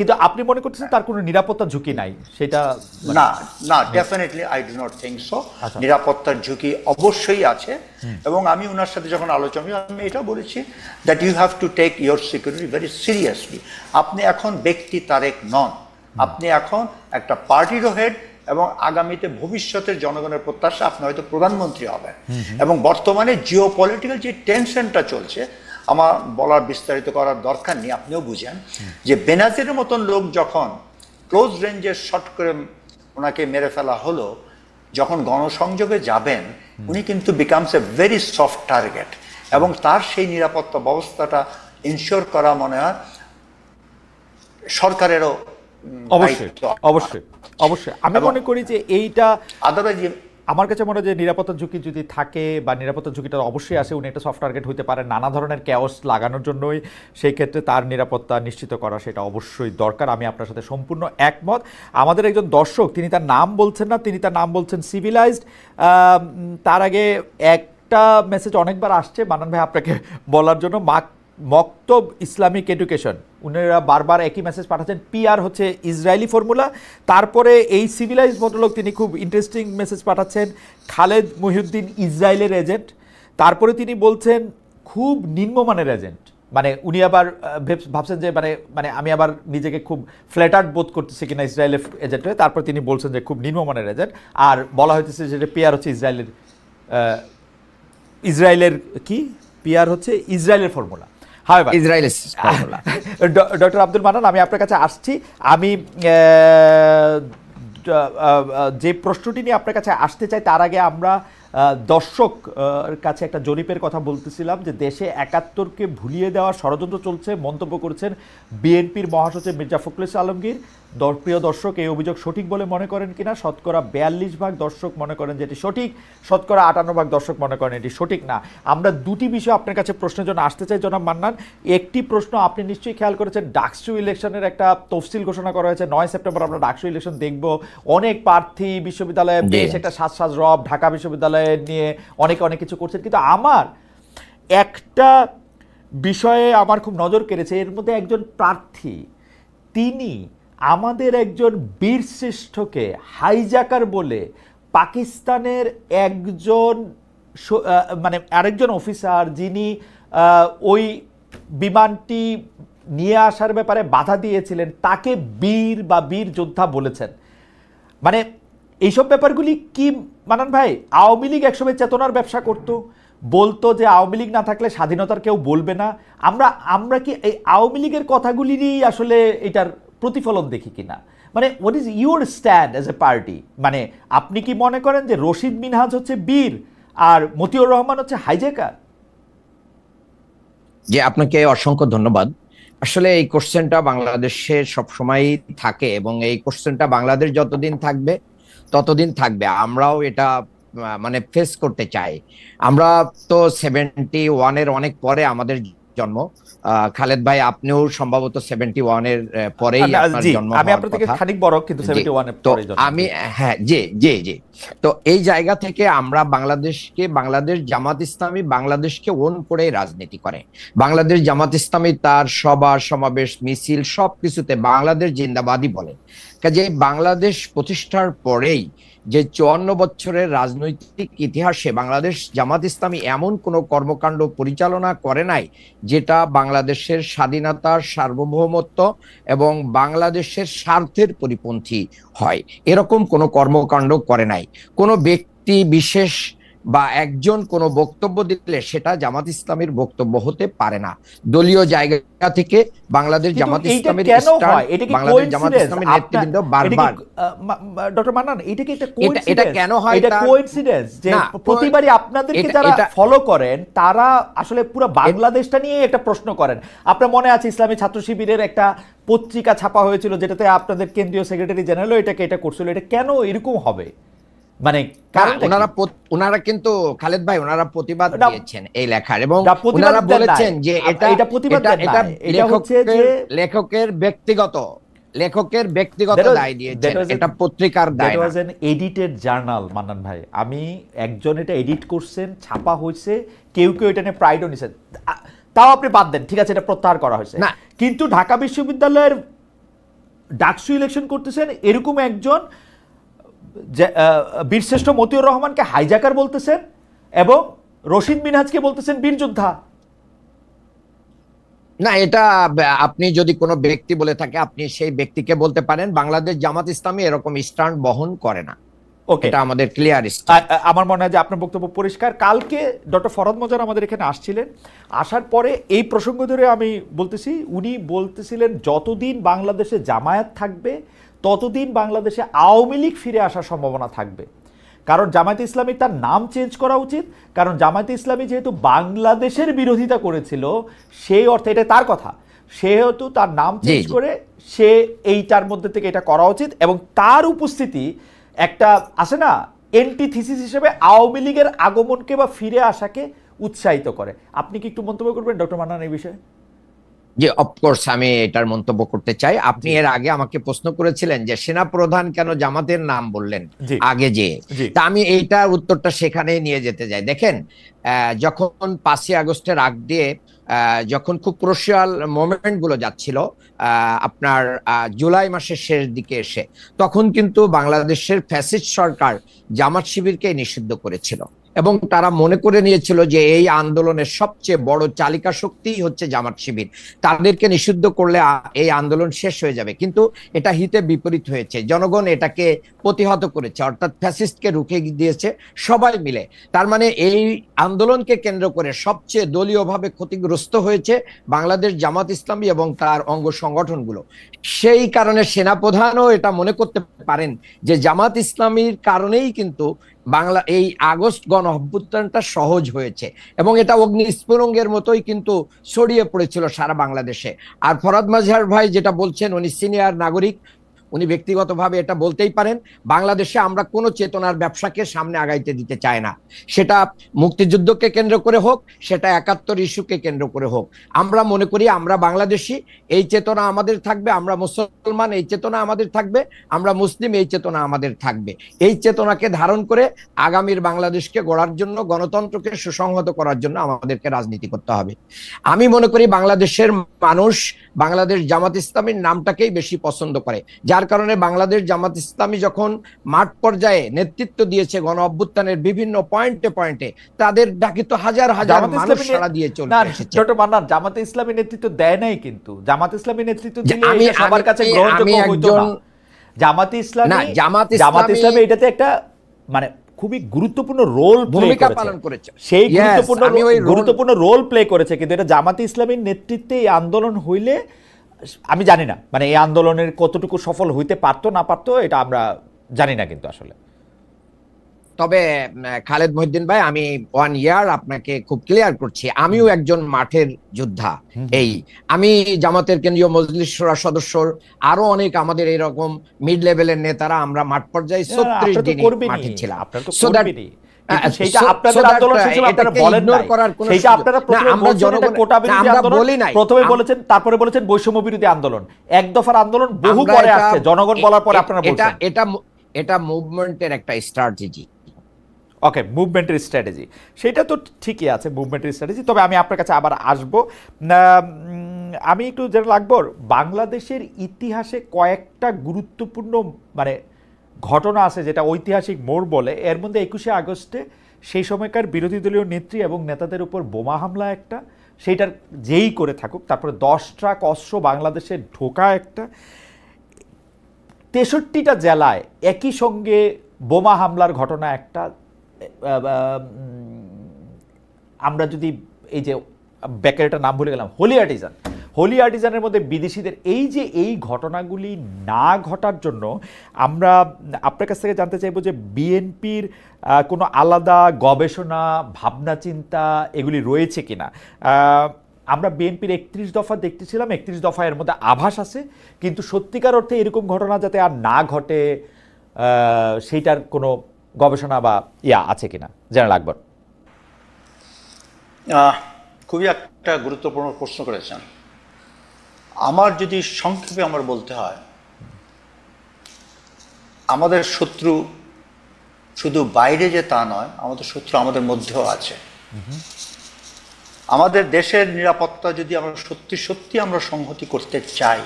কিন্তু আপনি মনে করতেছেন তার কোনো নিরাপত্তা ঝুঁকি নাই, সেটা না? না, definitely I do not think so. নিরাপত্তার ঝুঁকি অবশ্যই আছে, এবং আমি ওনার সাথে যখন আলোচনা আমি এটা বলেছি that you have to take your security very seriously. আপনি এখন ব্যক্তি তারেক নন, আপনি এখন একটা পার্টিরও হেড, এবং আগামীতে ভবিষ্যতের জনগণের প্রত্যাশা আপনি হয়তো প্রধানমন্ত্রী হবেন। এবং বর্তমানে জিও পলিটিক্যাল যে টেনশনটা চলছে, আমার বলার বিস্তারিত করার দরকার নেই, আপনিও বুঝেন যে বেনাজিরের মতন লোক যখন ক্লোজ রেঞ্জে শট করে ওনাকে মেরে ফেলা হলো, যখন গণসংযোগে যাবেন উনি কিন্তু becomes a very soft target, এবং তার সেই নিরাপত্তা ব্যবস্থাটা ইনশিওর করা মনে হয় সরকারেরও অবশ্যই অবশ্যই অবশ্যই। আমি মনে করি যে এইটা আদারওয়াইজ আমার কাছে মনে হয় যে নিরাপত্তার ঝুঁকি যদি থাকে, বা নিরাপত্তার ঝুঁকিটা অবশ্যই আসে, উনি একটা সফট টার্গেট হতে পারেন নানা ধরনের ক্যাওস লাগানোর জন্যই। সেই ক্ষেত্রে তার নিরাপত্তা নিশ্চিত করা সেটা অবশ্যই দরকার। আমি আপনার সাথে সম্পূর্ণ একমত। আমাদের একজন দর্শক, তিনি তার নাম বলছেন না, তিনি তার নাম বলছেন সিভিলাইজড। তার আগে একটা মেসেজ অনেকবার আসছে মান্নান ভাই আপনাকে বলার জন্য, মক্তব ইসলামিক এডুকেশন, উনারা বারবার একই মেসেজ পাঠাচ্ছেন। পিআর হচ্ছে ইসরায়েলি ফর্মুলা। তারপরে এই সিভিলাইজ ভদ্রলোক তিনি খুব ইন্টারেস্টিং মেসেজ পাঠাচ্ছেন, খালেদ মহিউদ্দিন ইসরায়েলের এজেন্ট। তারপরে তিনি বলছেন খুব নিম্নমানের এজেন্ট, মানে উনি আবার ভাবছেন যে মানে আমি আবার নিজেকে খুব ফ্ল্যাটার্ড বোধ করতেছি কিনা ইসরায়েলের এজেন্ট হয়ে। তারপর তিনি বলছেন যে খুব নিম্নমানের এজেন্ট, আর বলা হইতেছে যে পিআর হচ্ছে ইসরায়েলের কি পিআর হচ্ছে ইসরায়েলের ফর্মুলা। ডক্টর আব্দুল মান্নান, আমি আপনার কাছে আসছি। আমি যে প্রশ্নটি নিয়ে আপনার কাছে আসতে চাই তার আগে আমরা দর্শক কাছে একটা জরিপের কথা বলতেছিলাম যে দেশে ৭১কে ভুলিয়ে দেওয়ার ষড়যন্ত্র চলছে, মন্তব্য করেছেন বিএনপির মহাসচিব মির্জা ফখরুল ইসলাম আলমগীর। প্রিয় দর্শক, এই অভিযোগ সঠিক বলে মনে করেন কিনা? শতকরা ৪২% দর্শক মনে করেন যে এটি সঠিক, শতকরা ৫৮% দর্শক মনে করেন এটি সঠিক না। আমরা দুটি বিষয় আপনার কাছে প্রশ্নের জন্য আসতে চাই জনাব মান্নান। একটি প্রশ্ন আপনি নিশ্চয়ই খেয়াল করেছেন, ডাকসু ইলেকশনের একটা তফসিল ঘোষণা করা হয়েছে। ৯ সেপ্টেম্বর আমরা ডাকসু ইলেকশন দেখব। অনেক প্রার্থী বিশ্ববিদ্যালয়ে বেশ একটা সাজ রব, ঢাকা বিশ্ববিদ্যালয়ে নিয়ে অনেক কিছু করছেন, কিন্তু আমার একটা বিষয়ে আমার খুব নজর কেড়েছে। এর মধ্যে একজন প্রার্থী, তিনি আমাদের একজন বীরশ্রেষ্ঠকে হাইজ্যাকার বলে পাকিস্তানের একজন মানে আরেকজন অফিসার, যিনি ওই বিমানটি নিয়ে আসার ব্যাপারে বাধা দিয়েছিলেন, তাকে বীর বা বীর যোদ্ধা বলেছেন। মানে এইসব ব্যাপারগুলি কি মানান ভাই? আওয়ামী লীগ একসময় চেতনার ব্যবসা করতো, বলতো যে আওয়ামী লীগ না থাকলে স্বাধীনতার কেউ বলবে না। আমরা কি এই আওয়ামী লীগের কথাগুলিরই আসলে এটার প্রতিফলন দেখি কিনা? মানে what is your stand as a party? মানে আপনি কি মনে করেন যে রশিদ মিনহাজ হচ্ছে বীর আর মতিউর রহমান হচ্ছে হাইজ্যাকার? যে আপনাকে অসংখ্য ধন্যবাদ। আসলে এই কোশ্চেনটা বাংলাদেশের সবসময় থাকে এবং এই কোশ্চেনটা বাংলাদেশ যতদিন থাকবে ততদিন থাকবে। আমরাও এটা মানে ফেস করতে চাই। আমরা তো 71-এর অনেক পরে আমাদের জন্ম। খালেদ ভাই, আপনিও সম্ভবত 71-এর পরেই আপনার জন্ম। আমি আপনার থেকে খানিক বড়, কিন্তু 71-এর পরে জন্ম। আমি হ্যাঁ, জি। তো এই জায়গা থেকে আমরা বাংলাদেশ জামাত ইসলামী বাংলাদেশকে ওন করে রাজনীতি করে। বাংলাদেশ জামাত ইসলামী তার সভা সমাবেশ মিছিল সবকিছুতে বাংলাদেশ জিন্দাবাদই বলে। কাজে বাংলাদেশ প্রতিষ্ঠার পরেই যে 54 বছরের রাজনৈতিক ইতিহাসে বাংলাদেশ জামাত ইসলামী এমন কোনো কর্মকাণ্ড পরিচালনা করে নাই যেটা বাংলাদেশের স্বাধীনতার সার্বভৌমত্ব এবং বাংলাদেশের স্বার্থের পরিপন্থী হয়, এরকম কোনো কর্মকাণ্ড করে নাই। কোনো ব্যক্তি বিশেষ বা একজন কোনো বক্তব্য দিলে সেটা জামাত ইসলামীর বক্তব্য হতে পারে না। দলীয় জায়গা থেকে বাংলাদেশ জামাত ইসলামের বাংলাদেশ জামাত ইসলামের নেতৃবৃন্দ বারবার ডক্টর মান্নান, এটা কি এটা কেন হয়? এটা কোইন্সিডেন্স যে প্রতিবারই আপনাদেরকে যারা ফলো করেন তারা আসলে পুরো বাংলাদেশটা নিয়ে একটা প্রশ্ন করেন। আপনার মনে আছে ইসলামী ছাত্র শিবিরের একটা পত্রিকা ছাপা হয়েছিল যেটাতে আপনাদের কেন্দ্রীয় সেক্রেটারি জেনারেল এটা করছিল। এটা কেন এরকম হবে? মানে ওনারা কিন্তু খালেদ ভাই ওনারা প্রতিবাদ দিয়েছেন এই লেখার, এবং ওনারা বলেছেন যে এটা প্রতিবাদ না, এটা হচ্ছে যে লেখকের ব্যক্তিগত দায় দিয়েছেন, এটা পত্রিকার দায় না। That was an edited journal Mannan ভাই। আমি একজন এটা এডিট করছেন, ছাপা হয়েছে, কেউ এটা নিয়ে প্রাইডও নিছেন, তাও আপনি বাদ দেন, ঠিক আছে, এটা প্রত্যাহার করা হয়েছে। কিন্তু ঢাকা বিশ্ববিদ্যালয়ের ডাকসু ইলেকশন করতেছেন এরকম একজন বীরশ্রেষ্ঠ মতিউর রহমানকে হাইজ্যাকার বলতেছেন এবং রশিদ মিনহাজকে বলতেছেন বীর যোদ্ধা। না, এটা আপনি যদি কোনো ব্যক্তি বলে থাকে আপনি সেই ব্যক্তিকে বলতে পারেন। বাংলাদেশ জামাত ইসলামী এরকম স্ট্যান্ড বহন করে না। এটা আমাদের ক্লিয়ার। আমার মনে হয় যে আপনার বক্তব্য পরিষ্কার। কালকে ডক্টর ফরহাদ মজার আমাদের এখানে আসছিলেন, আসার পরে এই প্রসঙ্গ ধরে আমি বলতেছি, উনি বলতেছিলেন যতদিন বাংলাদেশে জামায়াত থাকবে ততদিন বাংলাদেশে আওয়ামী লীগ ফিরে আসার সম্ভাবনা থাকবে। কারণ জামায়াতে ইসলামী তার নাম চেঞ্জ করা উচিত, কারণ জামায়াতে ইসলামী যেহেতু বাংলাদেশের বিরোধিতা করেছিল সেই অর্থে, এটা তার কথা, সেহেতু তার নাম চেঞ্জ করে সে এইটার মধ্যে থেকে এটা করা উচিত। এবং তার উপস্থিতি একটা আছে না এন্টিথিসিস হিসেবে আওয়ামী লীগের আগমনকে বা ফিরে আসাকে উৎসাহিত করে। আপনি কি একটু মন্তব্য করবেন ডক্টর মান্নান এই বিষয়ে? যে অফকোর্স আমি এটার মন্তব্য করতে চাই। আপনি এর আগে আমাকে প্রশ্ন করেছিলেন যে সেনা প্রধান কেন জামাতের নাম বললেন আগে, যে তা আমি এইটার উত্তরটা সেখানে নিয়ে যেতে যাই। দেখেন, যখন 5ই আগস্টের আগ দিয়ে যখন খুব ক্রুশিয়াল মোমেন্ট গুলো যাচ্ছিল আপনার জুলাই মাসের শেষ দিকে এসে, তখন কিন্তু বাংলাদেশের ফ্যাসিস্ট সরকার জামাত শিবিরকে নিষিদ্ধ করেছিল এবং তারা মনে করে নিয়েছিল যে এই আন্দোলনের সবচেয়ে বড় চালিকা শক্তি হচ্ছে জামাত শিবির, তাদেরকে নিষিদ্ধ করলে এই আন্দোলন শেষ হয়ে যাবে। কিন্তু এটা হিতে বিপরীত হয়েছে, জনগণ এটাকে প্রতিহত করেছে, অর্থাৎ ফ্যাসিস্টকে রুখে দিয়েছে সবাই মিলে। তার মানে এই আন্দোলনকে কেন্দ্র করে সবচেয়ে দলীয়ভাবে ক্ষতিগ্রস্ত হয়েছে বাংলাদেশ জামাত ইসলামী এবং তার অঙ্গ সংগঠনগুলো। সেই কারণে সেনাপ্রধানও এটা মনে করতে পারেন যে জামাত ইসলামীর কারণেই কিন্তু বাংলা এই আগস্ট গণ অভ্যুত্থানটা সহজ হয়েছে এবং এটা অগ্নিস্ফুলিঙ্গের মতোই কিন্তু ছড়িয়ে পড়েছিল সারা বাংলাদেশে। আর ফরহাদ মাজহার ভাই যেটা বলছেন, উনি সিনিয়র নাগরিক, উনি ব্যক্তিগতভাবে এটা বলতেই পারেন, বাংলাদেশে আমরা কোনো চেতনার ব্যবসাকে সামনে আগাইতে দিতে চাই না। সেটা মুক্তিযুদ্ধকে কেন্দ্র করে হোক, সেটা ৭১ ইস্যুকে কেন্দ্র করে হোক। আমরা মনে করি আমরা বাংলাদেশি, এই চেতনা আমাদের থাকবে, আমরা মুসলমান এই চেতনা আমাদের থাকবে, আমরা মুসলিম এই চেতনা আমাদের থাকবে। এই চেতনাকে ধারণ করে আগামীর বাংলাদেশকে গড়ার জন্য, গণতন্ত্রকে সুসংহত করার জন্য আমাদেরকে রাজনীতি করতে হবে। আমি মনে করি বাংলাদেশের মানুষ বাংলাদেশ জামাত ইসলামীর নামটাকেই বেশি পছন্দ করে, যার কারণে বাংলাদেশ জামাত ইসলামী যখন মাঠ পর্যায়ে নেতৃত্ব দিয়েছে গণ অভ্যুত্থানের বিভিন্ন পয়েন্টে পয়েন্টে, তাদের ডাকে তো হাজার হাজার মানুষ সাড়া দিয়ে চলে এসেছে। ছোট মান্নান, জামাত ইসলামী নেতৃত্ব দেয় নাই, কিন্তু জামাত ইসলামী নেতৃত্ব দিলে এটা সবার কাছে গ্রহণযোগ্য হইতো না। জামাত ইসলামী এটাতে একটা মানে খুবই গুরুত্বপূর্ণ রোল পালন করেছে, সেই গুরুত্বপূর্ণ রোল প্লে করেছে। কিন্তু এটা জামাত ইসলামীর নেতৃত্বে এই আন্দোলন হইলে আমি জানি না, মানে এই আন্দোলনের কতটুকু সফল হইতে পারতো না পারতো এটা আমরা জানি না। কিন্তু আসলে তবে খালেদ মহিউদ্দিন ভাই, আমি 1 ইয়ার আপনাকে খুব ক্লিয়ার করছি, আমিও একজন মাঠের যোদ্ধা। আমি জামাতের কেন্দ্রীয় মজলিস শুরা সদস্য, আরো অনেক আমাদের এরকম মিড লেভেলের নেতারা আমরা মাঠ পর্যায়ে 36 দিন মাঠে ছিলাম। তারপরে বলেছেন বৈষম্য বিরোধী আন্দোলন, এক দফার আন্দোলন বহু পরে আসছে, জনগণ বলার পরে আপনারা বলছেন এটা মুভমেন্টের একটা স্ট্র্যাটেজি। ওকে, মুভমেন্টের স্ট্র্যাটেজি, সেটা তো ঠিকই আছে, মুভমেন্টের স্ট্র্যাটেজি। তবে আমি আপনার কাছে আবার আসব। আমি একটু যেটা লাগবো, বাংলাদেশের ইতিহাসে কয়েকটা গুরুত্বপূর্ণ মানে ঘটনা আছে যেটা ঐতিহাসিক মোড় বলে। এর মধ্যে 21শে আগস্টে সেই সময়কার বিরোধী দলীয় নেত্রী এবং নেতাদের উপর বোমা হামলা একটা, সেইটার যেই করে থাকুক, তারপরে 10 ট্রাক অস্ত্র বাংলাদেশে ঢোকা একটা, 63টা জেলায় একই সঙ্গে বোমা হামলার ঘটনা একটা। আমরা যদি এই যে বেকারিটার নাম ভুলে গেলাম, হোলি আর্টিজানের মধ্যে বিদেশিদের এই ঘটনাগুলি না ঘটার জন্য আমরা আপনার কাছ থেকে জানতে চাইবো যে বিএনপির কোনো আলাদা গবেষণা, ভাবনা চিন্তা এগুলি রয়েছে কিনা। আমরা বিএনপির 31 দফা দেখতেছিলাম, 31 দফা এর মধ্যে আভাস আছে, কিন্তু সত্যিকার অর্থে এরকম ঘটনা যাতে আর না ঘটে সেইটার কোনো গবেষণা বা আছে কিনা, জেনারেল আকবর? খুবই একটা গুরুত্বপূর্ণ প্রশ্ন করেছেন। আমার যদি সংক্ষেপে বলতে হয়, আমাদের শত্রু শুধু বাইরে যে তা নয়, আমাদের শত্রু আমাদের মধ্যেও আছে। আমাদের দেশের নিরাপত্তা যদি আমরা সত্যি সত্যি আমরা সংহতি করতে চাই,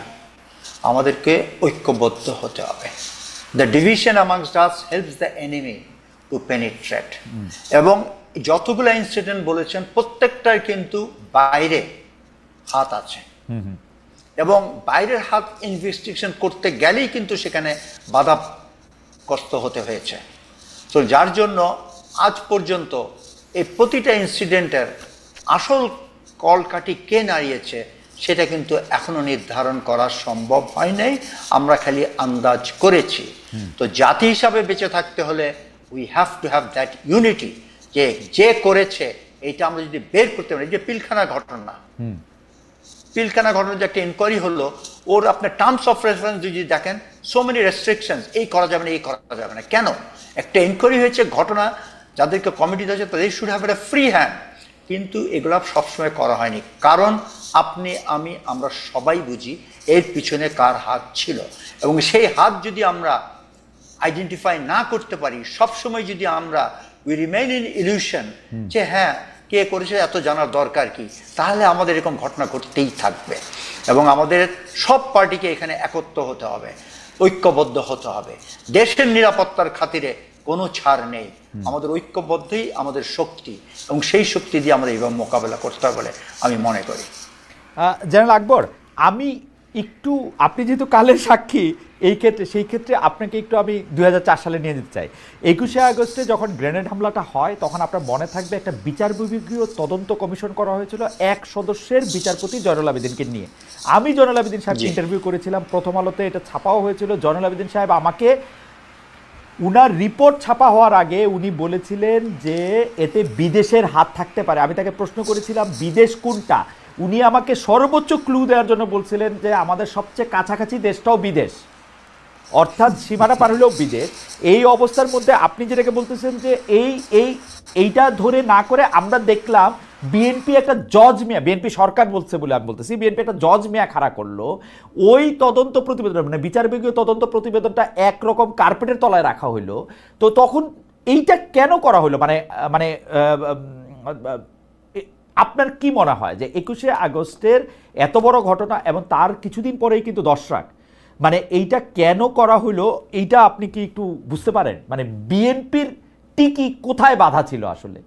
আমাদেরকে ঐক্যবদ্ধ হতে হবে। The division amongst us helps the enemy to penetrate. এবং যতগুলো ইনসিডেন্ট বলেছেন প্রত্যেকটার কিন্তু বাইরে হাত আছে, এবং বাইরের হাত ইনভেস্টিগেশন করতে গেলেই কিন্তু সেখানে বাধাগ্রস্ত হতে হয়েছে। তো যার জন্য আজ পর্যন্ত এই প্রতিটা ইনসিডেন্টের আসল কলকাঠি কে নাড়িয়েছে সেটা কিন্তু এখনো নির্ধারণ করা সম্ভব হয় নাই, আমরা খালি আন্দাজ করেছি। তো জাতি হিসাবে বেঁচে থাকতে হলে we have to have that unity, যে করেছে এইটা আমরা যদি বের করতে পারি। যে পিলখানা ঘটনা যে একটা ইনকোয়ারি হলো, ওর আপনার টার্মস অফ রেফারেন্স যদি দেখেন, সো মেনি রেস্ট্রিকশনস, এই করা যাবে না, এই করা যাবে না। কেন? একটা ইনকোয়ারি হয়েছে, ঘটনা যাদেরকে কমিটি দিয়েছে তাদের শুড হ্যাভ একটা ফ্রি হ্যান্ড, কিন্তু এগুলো সবসময় করা হয়নি। কারণ আপনি, আমরা সবাই বুঝি এর পিছনে কার হাত ছিল, এবং সেই হাত যদি আমরা আইডেন্টিফাই না করতে পারি, সবসময় যদি আমরা উই রিমেইন ইন ইলিউশন যে হ্যাঁ কে করেছে এত জানার দরকার কি, তাহলে আমাদের এরকম ঘটনা ঘটতেই থাকবে। এবং আমাদের সব পার্টিকে এখানে একত্র হতে হবে, ঐক্যবদ্ধ হতে হবে। দেশের নিরাপত্তার খাতিরে কোনো ছাড় নেই, আমাদের ঐক্যবদ্ধই আমাদের শক্তি, এবং সেই শক্তি দিয়ে আমরা এইভাবে মোকাবেলা করতে হবে বলে আমি মনে করি। জেনারেল আকবর, আমি একটু, আপনি যেহেতু কালের সাক্ষী সেই ক্ষেত্রে আপনাকে একটু আমি 2004 সালে নিয়ে যেতে চাই। 21শে আগস্টে যখন গ্রেনেড হামলাটা হয়, তখন আপনার মনে থাকবে একটা বিচার বিভাগীয় তদন্ত কমিশন করা হয়েছিল 1 সদস্যের বিচারপতি জয়নুল আবেদিনকে নিয়ে। আমি জয়নুল আবেদিন সাহেব ইন্টারভিউ করেছিলাম, প্রথম আলোতে এটা ছাপাও হয়েছিল। জয়নুল আবেদিন সাহেব আমাকে উনার রিপোর্ট ছাপা হওয়ার আগে উনি বলেছিলেন যে এতে বিদেশের হাত থাকতে পারে। আমি তাকে প্রশ্ন করেছিলাম বিদেশ কোনটা, উনি আমাকে সর্বোচ্চ ক্লু দেওয়ার জন্য বলছিলেন যে আমাদের সবচেয়ে কাছাকাছি দেশটাও বিদেশ, অর্থাৎ সীমানা পার হলেও বিদেশ। এই অবস্থার মধ্যে আপনি যেটাকে বলতেছেন যে এইটা ধরে না করে আমরা দেখলাম বিএনপি একটা জজ মিয়া, বিএনপি সরকার বলছে বলে আমি বলতেছি, বিএনপি একটা জজ মিয়া খাড়া করলো, ওই তদন্ত প্রতিবেদন মানে বিচার বিভাগীয় তদন্ত প্রতিবেদনটা একরকম কার্পেটের তলায় রাখা হইলো। তো তখন এইটা কেন করা হলো, মানে মানে আপনার কি মনে হয় যে 21শে আগস্টের এত বড় ঘটনা এবং তার কিছুদিন পরেই কিন্তু দশরাক, মানে এইটা কেন করা হলো, এইটা আপনি কি একটু বুঝতে পারেন? মানে বিএনপির টিকি কোথায় বাধা ছিল আসলে?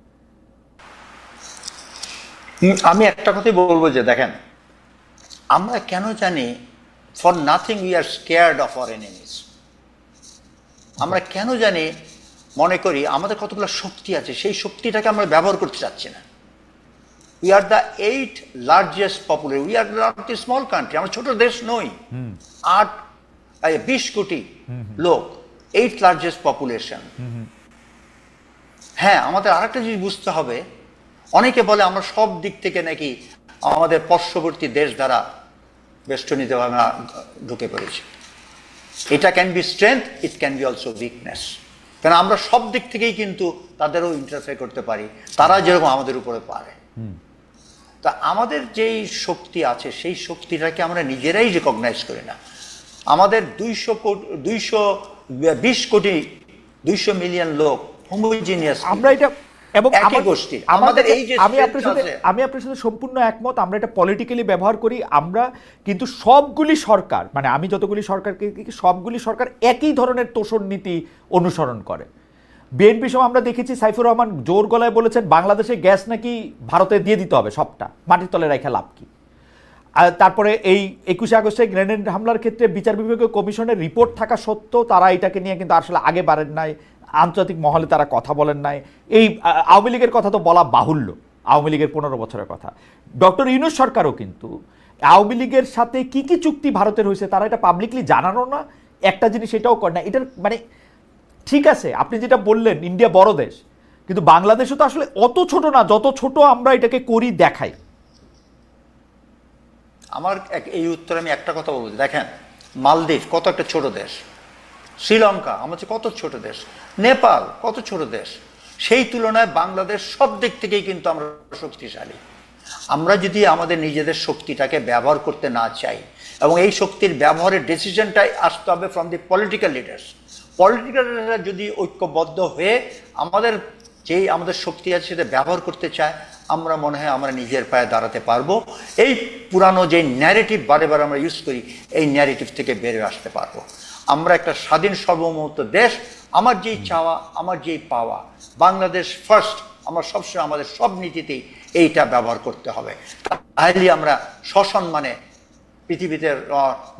আমি একটা কথাই বলবো যে দেখেন, আমরা কেন জানি for nothing we are scared of our enemies. আমরা কেন জানি মনে করি আমাদের কতগুলো শক্তি আছে, সেই শক্তিটাকে আমরা ব্যবহার করতে চাচ্ছি না। We are the 8th largest population, we are not a small country, আমরা ছোট দেশ নই। 20 কোটি লোক, 8th লার্জেস্ট পপুলেশন। হ্যাঁ, আমাদের আরেকটা জিনিস বুঝতে হবে, অনেকে বলে আমরা সব দিক থেকে নাকি আমাদের পার্শ্ববর্তী দেশ দ্বারা বেষ্টনীতে আমরা ঢুকে পড়েছি। এটা can be strength, it can be also weakness, কারণ আমরা সব দিক থেকেই কিন্তু তাদেরও ইন্টারফেয়ার করতে পারি, তারা যেরকম আমাদের উপরে পারে। তা আমাদের যেই শক্তি আছে সেই শক্তিটাকে আমরা নিজেরাই রেকগনাইজ করি না। আমাদের 220 কোটি 200 মিলিয়ন লোক হোমোজিনিয়াস, আমরা এটা এবং একই গোষ্ঠী। আমাদের এই যে আমি আপনার সাথে সম্পূর্ণ একমত, আমরা এটা পলিটিক্যালি ব্যবহার করি। আমরা কিন্তু সবগুলি সরকার, মানে আমি যতগুলি সরকারকে, সবগুলি সরকার একই ধরনের তোষণ নীতি অনুসরণ করে। বিএনপি সময় আমরা দেখেছি সাইফুর রহমান জোর গলায় বলেছেন বাংলাদেশে গ্যাস নাকি ভারতে দিয়ে দিতে হবে, সবটা মাটির তলে রেখে লাভ কি। আর তারপরে এই 21শে আগস্টে গ্রেনেড হামলার ক্ষেত্রে বিচার বিভাগীয় কমিশনের রিপোর্ট থাকা সত্ত্বেও তারা এটাকে নিয়ে কিন্তু আসলে আগে বাড়েন নাই, আন্তর্জাতিক মহলে তারা কথা বলেন নাই। এই আওয়ামী লীগের কথা তো বলা বাহুল্য, আওয়ামী লীগের 15 বছরের কথা। ডক্টর ইউনূস সরকারও কিন্তু আওয়ামী লীগের সাথে কি কি চুক্তি ভারতের হয়েছে তারা এটা পাবলিকলি জানানো না, একটা জিনিস এটাও করে না। এটার মানে ঠিক আছে, আপনি যেটা বললেন ইন্ডিয়া বড় দেশ, কিন্তু বাংলাদেশও তো আসলে অত ছোট না যত ছোট আমরা এটাকে করি দেখাই। আমার এই উত্তরে আমি একটা কথা বলবো, দেখেন মালদ্বীপ কত একটা ছোট দেশ, শ্রীলঙ্কা আমাদের কত ছোট দেশ, নেপাল কত ছোট দেশ, সেই তুলনায় বাংলাদেশ সব দিক থেকেই কিন্তু আমরা শক্তিশালী। আমরা যদি আমাদের নিজেদের শক্তিটাকে ব্যবহার করতে না চাই, এবং এই শক্তির ব্যবহারের ডিসিশনটাই আসতে হবে from the political leaders. Political লিডাররা যদি ঐক্যবদ্ধ হয়ে আমাদের শক্তি আছে সেটা ব্যবহার করতে চায়, আমরা মনে হয় আমরা নিজের পায়ে দাঁড়াতে পারবো। এই পুরানো যে ন্যারেটিভ বারে বারে আমরা ইউজ করি, এই ন্যারেটিভ থেকে বেরিয়ে আসতে পারবো। আমরা একটা স্বাধীন সার্বভৌমত্ব দেশ, আমার যেই চাওয়া, আমার যেই পাওয়া, বাংলাদেশ ফার্স্ট, আমরা সবসময় আমাদের সব নীতিতেই এইটা ব্যবহার করতে হবে। তাহলে আমরা সসম্মানে পৃথিবীতে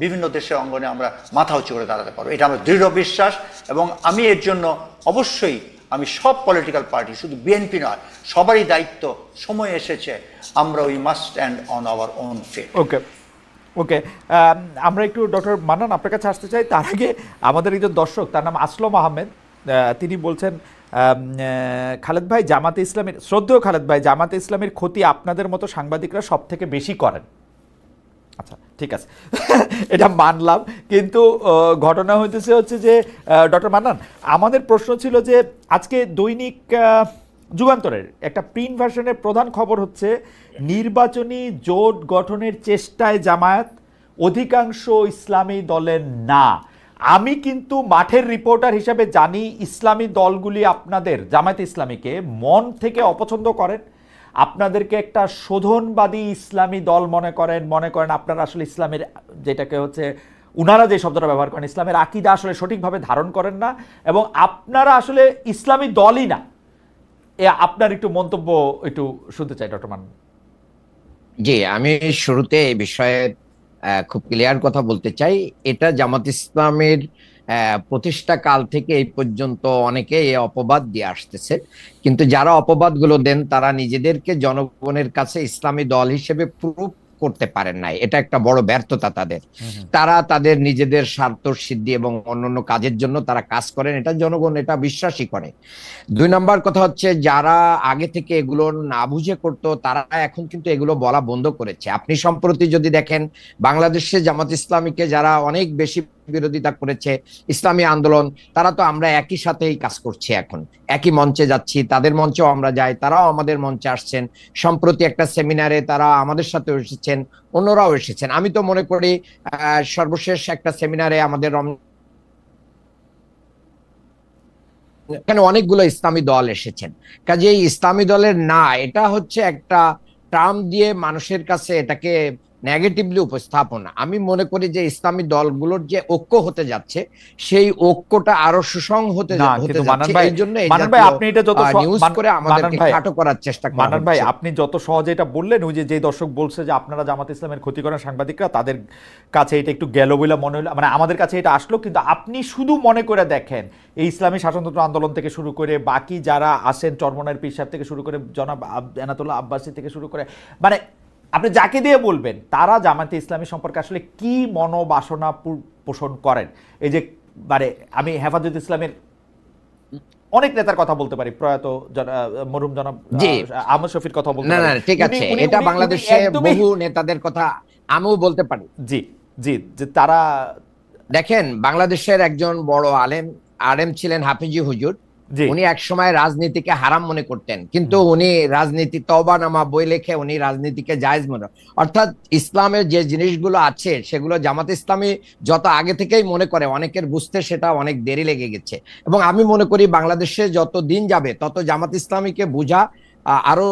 বিভিন্ন দেশের অঙ্গনে আমরা মাথা উঁচু করে দাঁড়াতে পারবো, এটা আমার দৃঢ় বিশ্বাস। এবং আমি এর জন্য অবশ্যই আমি সব পলিটিক্যাল পার্টি, শুধু বিএনপি নয়, সবারই দায়িত্ব, সময় এসেছে আমরা we must stand on our own feet. Okay okay, আমরা একটু ডক্টর মান্নান আপনার কাছে আসতে চাই। তার আগে আমাদের একজন দর্শক, তার নাম আসলম আহমেদ, তিনি বলছেন খালেদ ভাই জামাতে ইসলামের, শ্রদ্ধেয় খালেদ ভাই, জামাতে ইসলামের ক্ষতি আপনাদের মতো সাংবাদিকরা সব থেকে বেশি করেন। আচ্ছা ঠিক আছে, এটা মানলাম, কিন্তু ঘটনা হচ্ছে যে ডক্টর মান্নান, আমাদের প্রশ্ন ছিল যে আজকে দৈনিক যুগান্তরের একটা প্রিন্ট ভার্সনের প্রধান খবর হচ্ছে নির্বাচনী জোট গঠনের চেষ্টায় জামায়াত, অধিকাংশ ইসলামী দলের না। আমি কিন্তু মাঠের রিপোর্টার হিসাবে জানি ইসলামী দলগুলি আপনাদের জামায়াত ইসলামীকে মন থেকে অপছন্দ করেন, আপনাদেরকে একটা শোধনবাদী ইসলামী দল মনে করেন আপনারা আসলে ইসলামের যেটাকে হচ্ছে উনারা যে শব্দটা ব্যবহার করেন, ইসলামের আকীদা আসলে সঠিকভাবে ধারণ করেন না, এবং আপনারা আসলে ইসলামী দলই না। আপনার একটু মন্তব্য একটু শুনতে চাই ডক্টর মান। জি, আমি শুরুতে এই বিষয়ে খুব ক্লিয়ার কথা বলতে চাই। এটা জামাত ইসলামের প্রতিষ্ঠা কাল থেকে এই পর্যন্ত অনেকে এই অপবাদ দিয়ে আসতেছে, কিন্তু যারা অপবাদগুলো দেন তারা নিজেদেরকে জনগণের কাছে ইসলামী দল হিসেবে প্রুফ করতে পারেন নাই, এটা একটা বড় ব্যর্থতা তাদের। তারা তাদের নিজেদের স্বার্থ সিদ্ধি এবং অন্যান্য কাজের জন্য তারা কাজ করেন, এটা জনগণ এটা বিশ্বাসই করে। 2 নম্বর কথা হচ্ছে, যারা আগে থেকে এগুলো না বুঝে করতো তারা এখন কিন্তু এগুলো বলা বন্ধ করেছে। আপনি সম্প্রতি যদি দেখেন, বাংলাদেশে জামাত ইসলামীকে যারা অনেক বেশি বিরোধিতা করেছে, ইসলামী আন্দোলন, তারা তো আমরা একই সাথেই কাজ করছি, এখন একই মঞ্চে যাচ্ছি, তাদের মঞ্চেও আমরা যাই, তারাও আমাদের মঞ্চে আসছেন। সম্প্রতি একটা সেমিনারে তারা আমাদের সাথে এসেছেন, অন্যরাও এসেছেন। আমি তো মনে করি সর্বশেষ একটা সেমিনারে আমাদের এখানে অনেকগুলো ইসলামী দল এসেছেন। কাজে এই ইসলামী দলের না, এটা হচ্ছে একটা টার্ম দিয়ে মানুষের কাছে এটাকে নেগেটিভলি উপস্থাপনা। আমি মনে করি যে ইসলামী দলগুলোর যে ঐক্য হতে যাচ্ছে, সেই ঐক্যটা আরো সুসং হতে যাচ্ছে। এই জন্য আপনি এটা যত নিউজ করে আমাদেরকে খাটো করার চেষ্টা করেন। মান্নান ভাই, আপনি যত সহজে এটা বললেন, ওই যে দর্শক বলছে যে আপনারা জামাত ইসলামের ক্ষতি করেন সাংবাদিকরা, তাদের কাছে এটা একটু গেল বলে মনে হলো, মানে আমাদের কাছে এটা আসলো। কিন্তু আপনি শুধু মনে করে দেখেন, এই ইসলামী শাসনতন্ত্র আন্দোলন থেকে শুরু করে বাকি যারা আছেন, চরমনায়ের পীর সাহেব থেকে শুরু করে জনাব এনাতুল্লাহ আব্বাসী থেকে শুরু করে, মানে আপনি যাকে দিয়ে বলবেন, তারা জামাতে ইসলামী সম্পর্কে আসলে কি মনোবাসনা পোষণ করেন। এই যে মানে আমি হেফাজত ইসলামের অনেক নেতার কথা বলতে পারি, প্রয়াত মরহুম জনাব আহমদ শফির কথা বলতে পারি। না ঠিক আছে, এটা বাংলাদেশে বহু নেতাদের কথা আমিও বলতে পারি। জি জি, যে তারা দেখেন, বাংলাদেশের একজন বড় আলেম ছিলেন হাফিজি হুজুর। উনি একসময় রাজনীতিকে হারাম মনে করতেন, কিন্তু উনি রাজনীতি তওবানামা বই লিখে উনি রাজনীতিকে জায়েজ মনে, অর্থাৎ ইসলামের যে জিনিসগুলো আছে সেগুলো জামাত ইসলামী যত আগে থেকেই মনে করে, অনেকের বুঝতে সেটা অনেক দেরি লেগে গেছে। এবং আমি মনে করি বাংলাদেশে যত দিন যাবে তত জামাত ইসলামীকে বোঝা আরো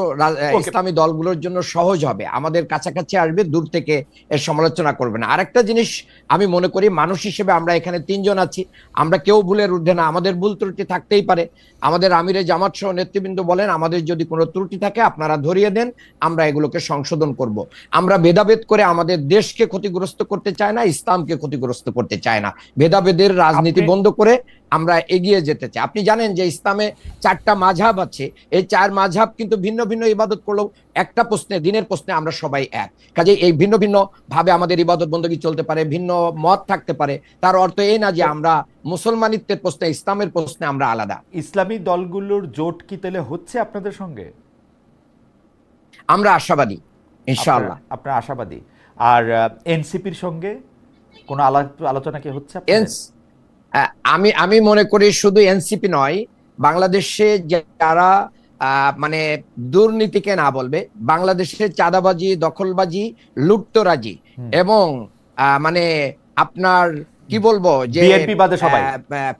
ইসলামী দলগুলোর জন্য সহজ হবে, আমাদের কাছাকাছি আসবে, দূর থেকে এর সমালোচনা করবে না। আরেকটা জিনিস আমি মনে করি, মানুষ হিসেবে আমরা এখানে 3 জন আছি, আমরা কেউ ভুলের ঊর্ধ্বে না, আমাদের ভুল ত্রুটি থাকতেই পারে। আমাদের আমিরে জামাত সহ নেতৃবৃন্দ বলেন, আমাদের যদি কোনো ত্রুটি থাকে আপনারা ধরিয়ে দেন, আমরা এগুলোকে সংশোধন করব। আমরা ভেদাভেদ করে আমাদের দেশকে ক্ষতিগ্রস্ত করতে চাই না, ইসলামকে ক্ষতিগ্রস্ত করতে চাই না। ভেদাভেদের রাজনীতি বন্ধ করে আমরা এগিয়ে যেতে চাই। আপনি জানেন যে ইসলামে 4টা মাযহাব আছে, এই 4 মাযহাব কিন্তু ভিন্ন ভিন্ন ইবাদত করলেও একটা প্রশ্নে, দিনের প্রশ্নে আমরা সবাই এক। কাজে এই ভিন্ন ভিন্ন ভাবে আমাদের ইবাদত বندگی চলতে পারে, ভিন্ন মত থাকতে পারে, তার অর্থ এই না যে আমরা মুসলমানিত্বের প্রশ্নে, ইসলামের প্রশ্নে আমরা আলাদা। ইসলামী দলগুলোর জোট কি তাহলে হচ্ছে আপনাদের সঙ্গে? আমরা আশাবাদী, ইনশাআল্লাহ। আপনারা আশাবাদী। আর এনসিপির সঙ্গে কোনো আলোচনা কি হচ্ছে? আমি মনে করি শুধু এনসিপি নয়, বাংলাদেশে যারা মানে দুর্নীতিকে না বলবে, বাংলাদেশে চাঁদাবাজি, দখলবাজি, লুটতরাজি এবং মানে আপনার কি বলবো যে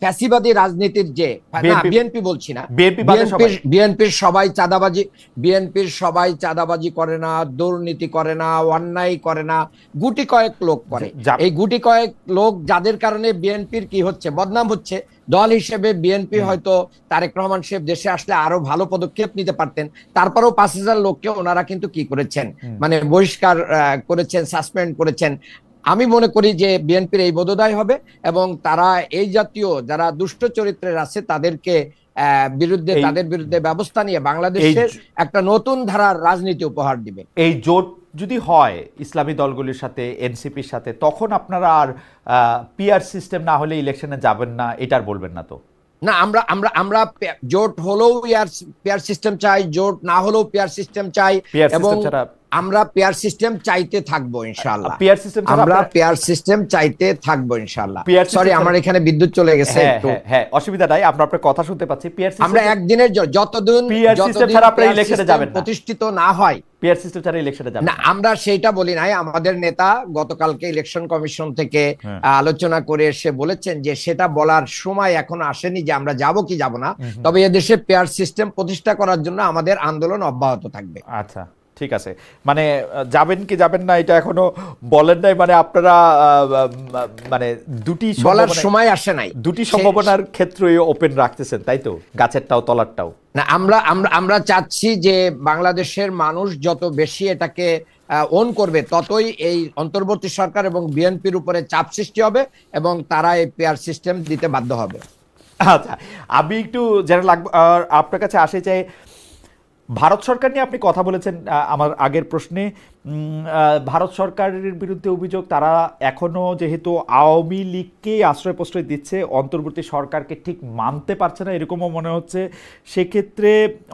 ফ্যাসিবাদী রাজনীতির যে, বিএনপি বলছি না, বিএনপির সবাই চাঁদাবাজি করে না, দুর্নীতি করে না, অন্যায় করে না, গুটি কয়েক লোক করে। এই গুটি কয়েক লোক যাদের কারণে বিএনপির কি হচ্ছে, বদনাম হচ্ছে। দল হিসেবে বিএনপি হয়তো তারেক রহমান সাহেব দেশে আসলে আরো ভালো পদক্ষেপ নিতে পারতেন, তারপরেও 5000 লোককে ওনারা কিন্তু কি করেছেন, মানে বহিষ্কার করেছেন, সাসপেন্ড করেছেন। আমি মনে করি যে বিএনপির এই বোধোদয় হবে এবং তারা এই জাতীয় যারা দুষ্ট চরিত্রের আছে তাদেরকে তাদের বিরুদ্ধে ব্যবস্থা নিয়ে বাংলাদেশের একটা নতুন ধারার রাজনীতি উপহার দিবে। এই জোট যদি হয় ইসলামী দলগুলির সাথে, এনসিপির সাথে, তখন আপনারা আর পিআর সিস্টেম না হলে ইলেকশনে যাবেন না, এটার বলবেন না তো? না, আমরা জোট হলেও পিআর সিস্টেম চাই, জোট না হলেও পিআর সিস্টেম চাই, এবং আমরা পিআর সিস্টেম চাইতে থাকবো ইনশাআল্লাহ। আমরা পিআর সিস্টেম চাইতে থাকবো ইনশাআল্লাহ। সরি, আমার এখানে বিদ্যুৎ চলে গেছে একটু। হ্যাঁ, অসুবিধা নাই, আমরা আপনার কথা শুনতে পাচ্ছি। পিআর সিস্টেম আমরা একদিনের যতদিন পিআর সিস্টেম ছাড়া আপনারা ইলেকশনে যাবেন না, প্রতিষ্ঠিত না হয়, পিআর সিস্টেম ছাড়া ইলেকশনে যাবেন না। আমরা সেইটা বলি নাই। আমাদের নেতা গতকালকে ইলেকশন কমিশন থেকে আলোচনা করে এসে বলেছেন যে সেটা বলার সময় এখনো আসেনি যে আমরা যাব কি যাব না, তবে এদেশে পিআর সিস্টেম প্রতিষ্ঠা করার জন্য আমাদের আন্দোলন অব্যাহত থাকবে। আচ্ছা, ঠিক আছে। মানে যাবেন কি যাবেন না এটা এখনো বলেন নাই, মানে আপনারা মানে দুটি বলার সময় আসে নাই, দুটি সম্ভাবনার ক্ষেত্রেই ওপেন রাখতেছেন, তাই তো? গাছেরটাও তলারটাও না। আমরা চাচ্ছি যে বাংলাদেশের মানুষ যত বেশি এটাকে ওন করবে, ততই এই অন্তর্বর্তী সরকার এবং বিএনপির উপরে চাপ সৃষ্টি হবে এবং তারা এই পিআর সিস্টেম দিতে বাধ্য হবে। আচ্ছা, আমি একটু যারা আপনার কাছে আসে চাই, ভারত সরকার নিয়ে আপনি কথা বলেছেন আমার আগের প্রশ্নে। ভারত সরকারের বিরুদ্ধে অভিযোগ, তারা এখনও যেহেতু আওয়ামী লীগকেই আশ্রয় প্রশ্রয় দিচ্ছে, অন্তর্বর্তী সরকারকে ঠিক মানতে পারছে না এরকমও মনে হচ্ছে। সেক্ষেত্রে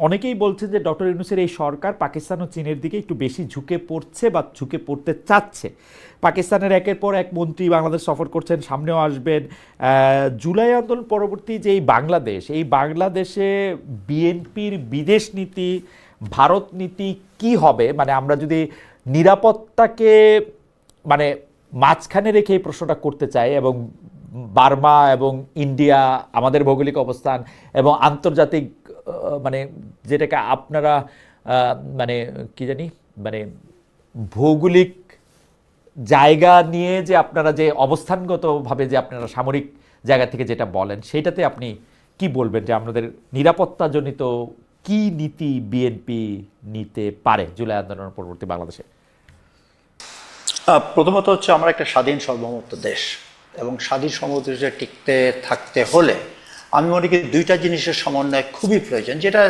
অনেকেই বলছেন যে ডক্টর ইউনূসের এই সরকার পাকিস্তান ও চীনের দিকে একটু বেশি ঝুঁকে পড়ছে বা ঝুঁকে পড়তে চাচ্ছে। পাকিস্তানের একের পর এক মন্ত্রী বাংলাদেশ সফর করছেন, সামনেও আসবেন। জুলাই আন্দোলন পরবর্তী যে এই বাংলাদেশে বিএনপির বিদেশ নীতি, ভারত নীতি কি হবে? মানে আমরা যদি নিরাপত্তাকে মানে মাঝখানে রেখে এই প্রশ্নটা করতে চাই, এবং বার্মা এবং ইন্ডিয়া, আমাদের ভৌগোলিক অবস্থান এবং আন্তর্জাতিক মানে যেটাকে আপনারা মানে কি জানি মানে ভৌগোলিক জায়গা নিয়ে যে আপনারা যে অবস্থানগতভাবে যে আপনারা সামরিক জায়গা থেকে যেটা বলেন, সেইটাতে আপনি কি বলবেন যে আমাদের নিরাপত্তাজনিত কি নীতি বিএনপি নিতে পারে জুলাই আন্দোলনের পরবর্তী বাংলাদেশে? প্রথমত হচ্ছে আমরা একটা স্বাধীন সার্বভৌমত্ব দেশ, এবং স্বাধীন সার্বভৌমত্ব দেশে টিকতে থাকতে হলে আমি মনে করি দুইটা জিনিসের সমন্বয় খুবই প্রয়োজন, যেটা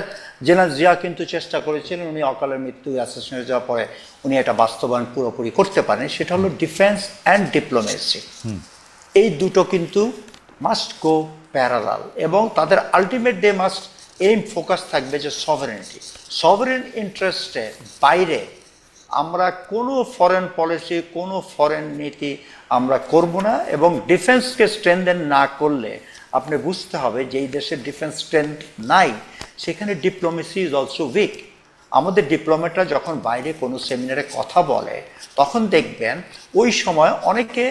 জেনারেল জিয়া কিন্তু চেষ্টা করেছিলেন। উনি অকালে মৃত্যু অ্যাসেসিনেট হয়ে যাওয়ার পরে উনি এটা বাস্তবায়ন পুরোপুরি করতে পারেন। সেটা হলো ডিফেন্স অ্যান্ড ডিপ্লোমেসি। এই দুটো কিন্তু মাস্ট গো প্যারালাল, এবং তাদের ultimate they must aim focus থাকবে যে সভারেনিটি, সভারেন ইন্টারেস্টের বাইরে আমরা কোনো ফরেন পলিসি, কোনো ফরেন নীতি আমরা করব না। এবং ডিফেন্সকে স্ট্রেনথেন না করলে আপনি বুঝতে হবে যে এই দেশের ডিফেন্স স্ট্রেংথ নাই, সেখানে ডিপ্লোমেসি ইজ অলসো উইক। আমাদের ডিপ্লোমেটরা যখন বাইরে কোনো সেমিনারে কথা বলে তখন দেখবেন ওই সময় অনেকে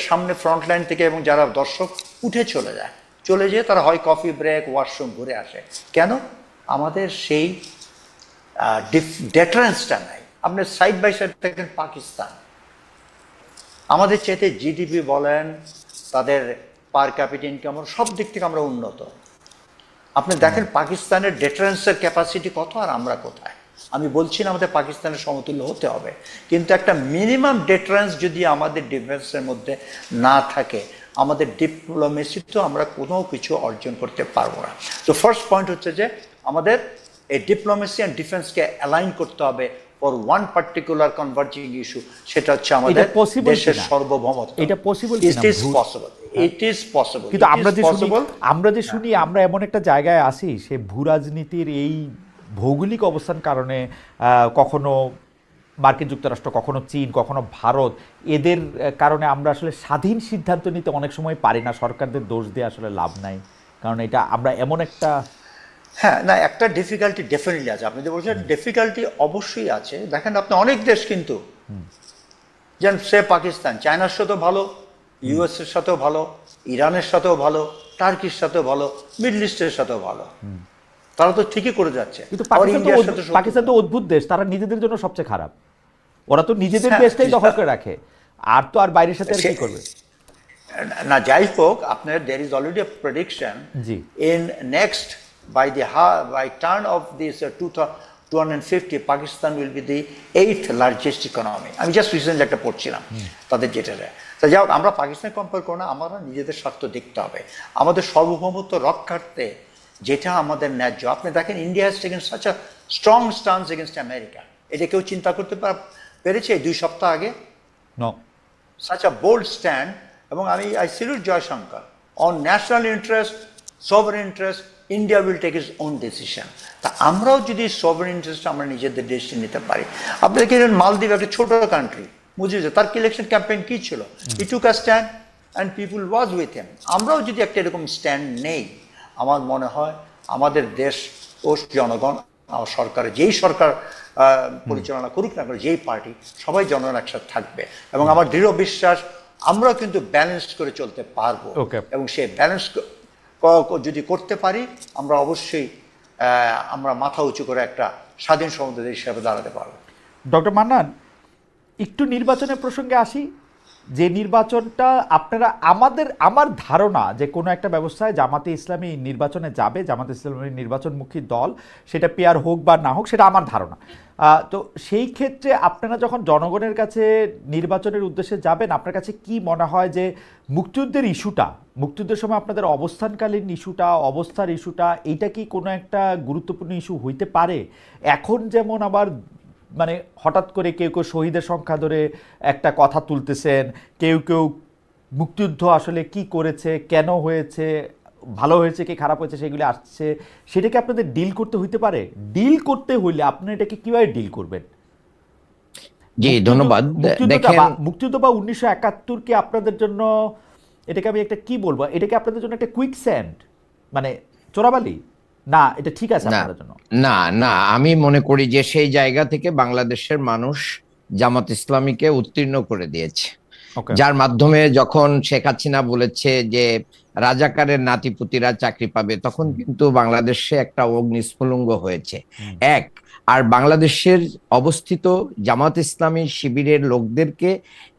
সামনে ফ্রন্টলাইন থেকে এবং যারা দর্শক উঠে চলে যেয়ে তারা হয় কফি ব্রেক, ওয়াশরুম ঘুরে আসে। কেন? আমাদের সেই ডেটারেন্সটা নাই। আপনি সাইড বাই সাইড দেখেন পাকিস্তান, আমাদের চাইতে জিডিপি বলেন, তাদের পার ক্যাপিটা ইনকাম, সব দিক থেকে আমরা উন্নত। আপনি দেখেন পাকিস্তানের ডেটারেন্সের ক্যাপাসিটি কত, আর আমরা কোথায়। আমি বলছি না আমাদের পাকিস্তানের সমতুল্য হতে হবে, কিন্তু একটা মিনিমাম ডেটারেন্স যদি আমাদের ডিফেন্সের মধ্যে না থাকে, আমাদের ডিপ্লোমেসি তো আমরা কোনো কিছু অর্জন করতে পারবো না। তো ফার্স্ট পয়েন্ট হচ্ছে যে আমাদের এই ডিপ্লোমেসি অ্যান্ড ডিফেন্সকে অ্যালাইন করতে হবে for one particular converging issue, সেটা হচ্ছে আমাদের দেশের সার্বভৌমত্ব। এটা possible? It is possible, it is possible. কিন্তু আমরা যে শুনি আমরা এমন একটা জায়গায় আসি, সে ভূ রাজনীতির এই ভৌগোলিক অবস্থান কারণে কখনো মার্কিন যুক্তরাষ্ট্র, কখনো চীন, কখনো ভারত, এদের কারণে আমরা আসলে স্বাধীন সিদ্ধান্ত নিতে অনেক সময় পারি না। সরকারদের দোষ দিয়ে আসলে লাভ নাই, কারণ এটা আমরা এমন একটা হ্যাঁ না একটা ডিফিকাল্টি ডেফিনেটলি আছে। আপনি যে বলছেন ডিফিকাল্টি অবশ্যই আছে। দেখেন আপনি অনেক দেশ কিন্তু যেন সে পাকিস্তান চায়নার সাথেও ভালো, ইউএস এর সাথেও ভালো, ইরানের সাথেও ভালো, টার্কির সাথেও ভালো, মিডল ইস্টের সাথেও ভালো, তারা তো ঠিকই করে যাচ্ছে। কিন্তু পাকিস্তান তো অদ্ভুত দেশ, তারা নিজেদের জন্য সবচেয়ে খারাপ। ওরা তো নিজেদের দেশটাই দখল করে রাখে, আর বাইরের সাথে কি করবে না। যাই হোক, আপনার there is already a prediction in next by turn of this 2050 Pakistan will be the 8th largest economy. আমি জাস্ট রিসেন্টলি একটা পড়ছিলাম তাদের যেটা। তা যাই হোক, আমরা পাকিস্তান কম্পেয়ার করো না, আমরা নিজেদের স্বার্থ দেখতে হবে। আমাদের সার্বভৌমত্ব রক্ষার্থে যেটা আমাদের ন্যায্য। আপনি দেখেন India has taken such a strong stance against America. এটা কেউ চিন্তা করতে পেরেছে 2 সপ্তাহ আগে? No. Such a bold stand. এবং I salute Jaishankar on national interest, sovereign interest, India will take its own decision. তা আমরাও যদি সভারেন ইন্টারেস্ট আমরা নিজেদের দেশে নিতে পারি। আপনি দেখেন মালদ্বীপ একটা ছোট কান্ট্রি, বুঝেছে তার ইলেকশন ক্যাম্পেইন কি ছিল? He took a stand and people was with him. আমরাও যদি একটা এরকম স্ট্যান্ড নেই, আমার মনে হয় আমাদের দেশ ও জনগণ, সরকার যেই সরকার পরিচালনা করুক না করে, যেই পার্টি, সবাই জনগণ একসাথে থাকবে। এবং আমার দৃঢ় বিশ্বাস আমরাও কিন্তু ব্যালেন্স করে চলতে পারবো। এবং সেই ব্যালেন্স যদি করতে পারি, আমরা অবশ্যই আমরা মাথা উঁচু করে একটা স্বাধীন সমুদ্র দেশ হিসাবে দাঁড়াতে পারবো। ডক্টর মান্নান, একটু নির্বাচনের প্রসঙ্গে আসি। যে নির্বাচনটা আপনারা আমার ধারণা যে কোনো একটা ব্যবস্থায় জামাতে ইসলামী নির্বাচনে যাবে, জামাতে ইসলামী নির্বাচনমুখী দল, সেটা পেয়ার হোক বা না হোক, সেটা আমার ধারণা। তো সেই ক্ষেত্রে আপনারা যখন জনগণের কাছে নির্বাচনের উদ্দেশ্যে যাবেন, আপনার কাছে কি মনে হয় যে মুক্তিযুদ্ধের ইস্যুটা, মুক্তিযুদ্ধের সময় আপনাদের অবস্থানকালীন ইস্যুটা, অবস্থার ইস্যুটা, এইটা কি কোনো একটা গুরুত্বপূর্ণ ইস্যু হইতে পারে? এখন যেমন আবার মানে হঠাৎ করে কেউ কেউ শহীদের সংখ্যা ধরে একটা কথা তুলতেছেন, কেউ কেউ মুক্তিযুদ্ধ আসলে কি করেছে, কেন হয়েছে, ভালো হয়েছে কি খারাপ হয়েছে সেগুলি আসছে, সেটাকে আপনাদের ডিল করতে হইতে পারে। ডিল করতে হইলে আপনারা এটাকে কিভাবে ডিল করবেন? জি ধন্যবাদ। দেখেন, মুক্তিযুদ্ধ বা 1971 কি আপনাদের জন্য, এটাকে আমি একটা কি বলবো, এটাকে আপনাদের জন্য একটা কুইক স্যান্ড, মানে চোরাবালি না, এটা ঠিক আছে আপনাদের জন্য? না না, আমি মনে করি যে সেই জায়গা থেকে বাংলাদেশের মানুষ জামাত ইসলামীকে উত্তীর্ণ করে দিয়েছে, যার মাধ্যমে যখন শেখ হাসিনা বলেছে যে রাজাকারের নাতিপুতিরা চাকরি পাবে, তখন কিন্তু বাংলাদেশে একটা অগ্নিস্ফুলিঙ্গ হয়েছে। এক, আর বাংলাদেশের অবস্থিত জামাত ইসলামী শিবিরের লোকদেরকে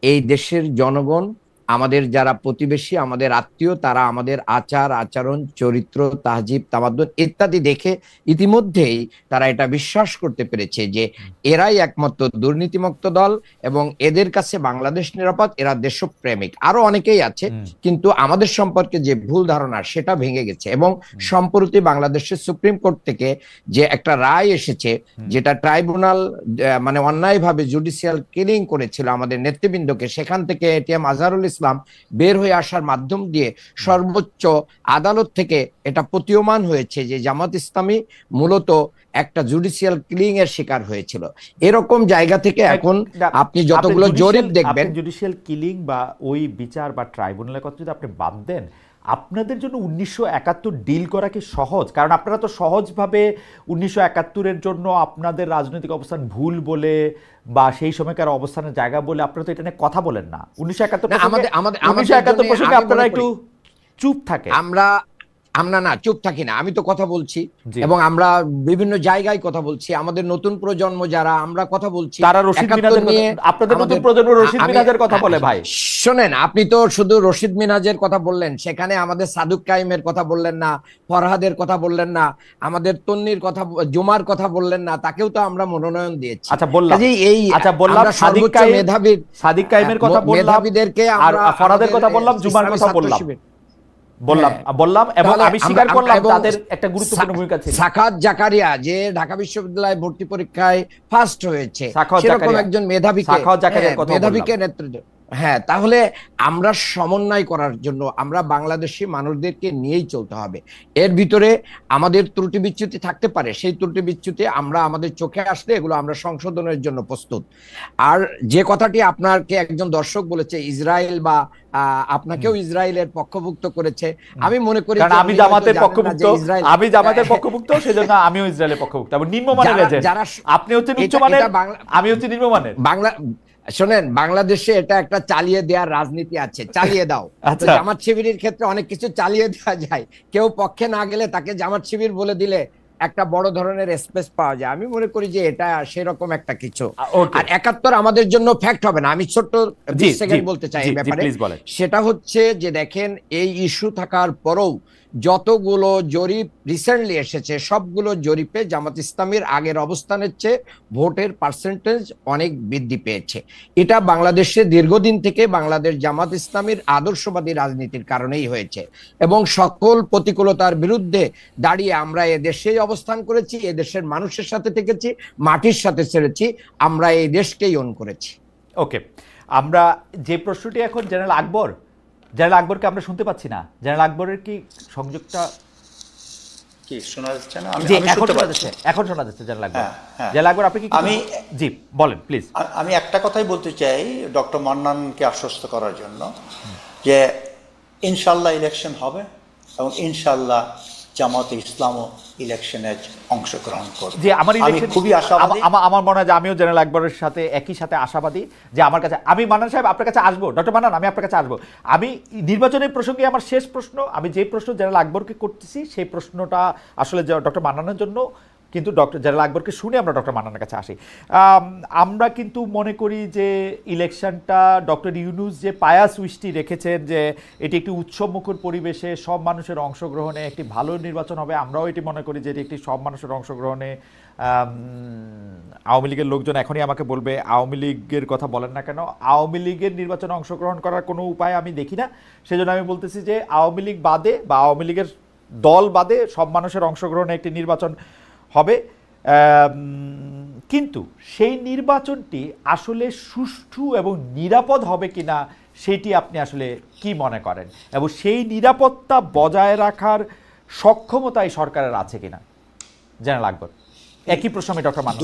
এই দেশের জনগণ, আমাদের যারা প্রতিবেশী, আমাদের আত্মীয়, তারা আমাদের আচার আচরণ, চরিত্র, তাহজিব, তামাদ্দুন ইত্যাদি দেখে ইতিমধ্যেই তারা এটা বিশ্বাস করতে পেরেছে যে এরাই একমাত্র দুর্নীতিমুক্ত দল এবং এদের কাছে বাংলাদেশ নিরাপদ, এরা দেশপ্রেমিক। আরো অনেকেই আছে, কিন্তু আমাদের সম্পর্কে যে ভুল ধারণা সেটা ভেঙে গেছে। এবং সম্প্রতি বাংলাদেশের সুপ্রিম কোর্ট থেকে যে একটা রায় এসেছে, যেটা ট্রাইব্যুনাল মানে অন্যায়ভাবে জুডিশিয়াল কিলিং করেছিল আমাদের নেতৃবৃন্দকে, সেখান থেকে এটিএম আজহারুল ইসলাম বের হয়ে আসার মাধ্যম দিয়ে সর্বোচ্চ আদালত থেকে এটা প্রতীয়মান হয়েছে যে জামাত ইসলামী মূলত একটা জুডিশিয়াল কিলিং এর শিকার হয়েছিল। এরকম জায়গা থেকে এখন আপনি যতগুলো জরিপ দেখবেন, জুডিশিয়াল কিলিং বা ওই বিচার বা ট্রাইব্যুনালের কথা যদি আপনি বাদ দেন, আপনাদের জন্য 1971 ডিল করা কি সহজ? কারণ আপনারা তো সহজভাবে 1971-এর জন্য আপনাদের রাজনৈতিক অবস্থান ভুল বলে বা সেই সময়কার অবস্থানের জায়গা বলে আপনারা তো এটা নিয়ে কথা বলেন না। 1971 প্রসঙ্গে আপনারা একটু চুপ থাকে। আমরা না চুপ থাকি না, আমি তো কথা বলছি এবং আমরা বিভিন্ন জায়গায় কথা বলছি। আমাদের নতুন প্রজন্ম যারা, আমরা কথা বলছি, তারা রশিদ মিনাজের নিয়ে, আপনাদের নতুন প্রজন্ম রশিদ মিনাজের কথা বলে। ভাই শোনেন, আপনি তো শুধু রশিদ মিনাজের কথা বললেন, সেখানে আমাদের সাদুক কাইমের কথা বললেন না, ফরহাদের কথা বললেন না, আমাদের তন্নির কথা, জুমার কথা বললেন না, তাকেও তো আমরা মনোনয়ন দিয়েছি। আচ্ছা বললাম, বললাম সাদিক কাইমের কথা বললাম, মেধাবীদেরকে, আর ফরহাদের কথা বললাম, জুমার কথা বললাম এবং আমি স্বীকার করলাম তাদের একটা গুরুত্বপূর্ণ ভূমিকা ছিল। সাখাত জাকারিয়া যে ঢাকা বিশ্ববিদ্যালয়ে ভর্তি পরীক্ষায় ফার্স্ট হয়েছে, সেরকম একজন মেধাবীকে নেতৃত্ব। হ্যাঁ, তাহলে আমরা সমন্বয় করার জন্য আমরা বাংলাদেশি মানুষদেরকে নিয়েই চলতে হবে। এর ভিতরে আমাদের ত্রুটি বিচ্যুতি থাকতে পারে, সেই ত্রুটি বিচ্যুতি আমরা আমাদের চোখে আসলে এগুলো আমরা সংশোধনের জন্য প্রস্তুত। আর যে কথাটি আপনাকে একজন দর্শক বলেছে ইসরায়েল বা আপনাকেও ইসরায়েলের পক্ষভুক্ত করেছে, আমি মনে করি আমি জামাতের পক্ষভুক্ত, সেজন্য আমিও ইসরায়েলের পক্ষভুক্ত। নিম্নমানের যারা, আপনি হচ্ছেন উচ্চমানের, আমি হচ্ছি নিম্নমানের। বাংলা শোনেন, বাংলাদেশে এটা একটা চালিয়ে দেওয়ার রাজনীতি আছে, চালিয়ে দাও। জামাত শিবিরের ক্ষেত্রে অনেক কিছু চালিয়ে দেওয়া যায়, কেউ পক্ষে না গেলে তাকে জামাত শিবির বলে দিলে একটা বড় ধরনের স্পেস পাওয়া যায়। আমি মনে করি যে এটা সেরকম একটা কিছু। আর 71 আমাদের জন্য ফ্যাক্ট হবে না। আমি ছোট্ট 20 সেকেন্ড বলতে চাই এই ব্যাপারে। সেটা হচ্ছে যে দেখেন, এই ইস্যু থাকার পরেও যতগুলো জরিপ রিসেন্টলি এসেছে, সবগুলো জরিপে জামাত ইসলামীর আগের অবস্থানের চেয়ে ভোটের পার্সেন্টেজ অনেক বৃদ্ধি পেয়েছে। এটা বাংলাদেশে দীর্ঘদিন থেকে বাংলাদেশ জামাত ইসলামীর আদর্শবাদী রাজনীতির কারণেই হয়েছে এবং সকল প্রতিকূলতার বিরুদ্ধে দাঁড়িয়ে আমরা এদেশেই অবস্থান করেছি, এদেশের মানুষের সাথে থেকেছি, মাটির সাথে ছেড়েছি, আমরা এই দেশকেই অন করেছি। ওকে, আমরা যে প্রশ্নটি এখন জেনারেল আকবরকে আমরা শুনতে পাচ্ছি না। জেনারেল আকবরের কি সংযোগটা কি শোনা যাচ্ছে না? এখন শোনা যাচ্ছে। জেনারেল আকবর আপনি কি? জি বলেন প্লিজ। আমি একটা কথাই বলতে চাই ডক্টর মান্নানকে আশ্বস্ত করার জন্য যে ইনশাল্লাহ ইলেকশন হবে এবং ইনশাল্লাহ জামাত ইসলামও ইলেকশনে অংশগ্রহণ করবে। যে আমার খুবই আশাবাদী, আমার মনে হয় যে আমিও জেনারেল আকবরের সাথে একই সাথে আশাবাদী যে আমার কাছে, আমি মান্নান সাহেব আপনার কাছে আসবো, ডক্টর মান্নান আমি আপনার কাছে আসবো। আমি নির্বাচনের প্রসঙ্গে আমার শেষ প্রশ্ন, আমি যে প্রশ্ন জেনারেল আকবরকে করতেছি সেই প্রশ্নটা আসলে ডক্টর মান্নানের জন্য, কিন্তু জেনারেল আকবরকে শুনে আমরা ডক্টর মান্নানের কাছে আসি। আমরা কিন্তু মনে করি যে ইলেকশনটা ডক্টর ইউনূস যে পায়া সুইচটি রেখেছেন যে এটি একটি উৎসবমুখর পরিবেশে সব মানুষের অংশগ্রহণে একটি ভালো নির্বাচন হবে, আমরাও এটি মনে করি যে এটি একটি সব মানুষের অংশগ্রহণে। আওয়ামী লীগের লোকজন এখনই আমাকে বলবে আওয়ামী লীগের কথা বলেন না কেন, আওয়ামী লীগের নির্বাচনে অংশগ্রহণ করার কোনো উপায় আমি দেখি না। সেজন্য আমি বলতেছি যে আওয়ামী লীগ বাদে বা আওয়ামী লীগের দল বাদে সব মানুষের অংশগ্রহণে একটি নির্বাচন হবে। কিন্তু সেই নির্বাচনটি আসলে সুষ্ঠু এবং নিরাপদ হবে কিনা সেটি আপনি আসলে কি মনে করেন, এবং সেই নিরাপত্তা বজায় রাখার সক্ষমতা এই সরকারের আছে কিনা জেনারেল আকবর? একই প্রশ্ন আমি ডক্টর মান্নান।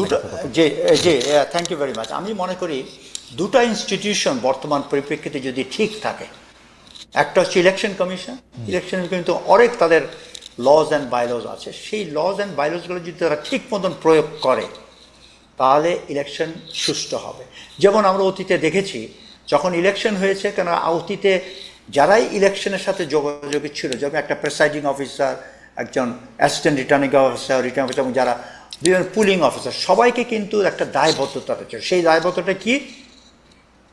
জি জি, থ্যাংক ইউ ভেরি মাচ। আমি মনে করি দুটো ইনস্টিটিউশন বর্তমান পরিপ্রেক্ষিতে যদি ঠিক থাকে, একটা হচ্ছে ইলেকশন কমিশন। ইলেকশন কিন্তু অনেক তাদের লজ অ্যান্ড বাইলজ আছে, সেই লজ অ্যান্ড বাইলজগুলো যদি তারা ঠিক মতন প্রয়োগ করে তাহলে ইলেকশন সুষ্ঠু হবে। যেমন আমরা অতীতে দেখেছি যখন ইলেকশন হয়েছে, কেন অতীতে যারাই ইলেকশনের সাথে যোগাযোগ ছিল, যেমন একটা প্রেসাইডিং অফিসার, একজন অ্যাসিস্ট্যান্ট রিটার্নিং অফিসার, এবং যারা বিভিন্ন পুলিং অফিসার, সবাইকে কিন্তু একটা দায়বদ্ধতা রয়েছে। সেই দায়বদ্ধতা কি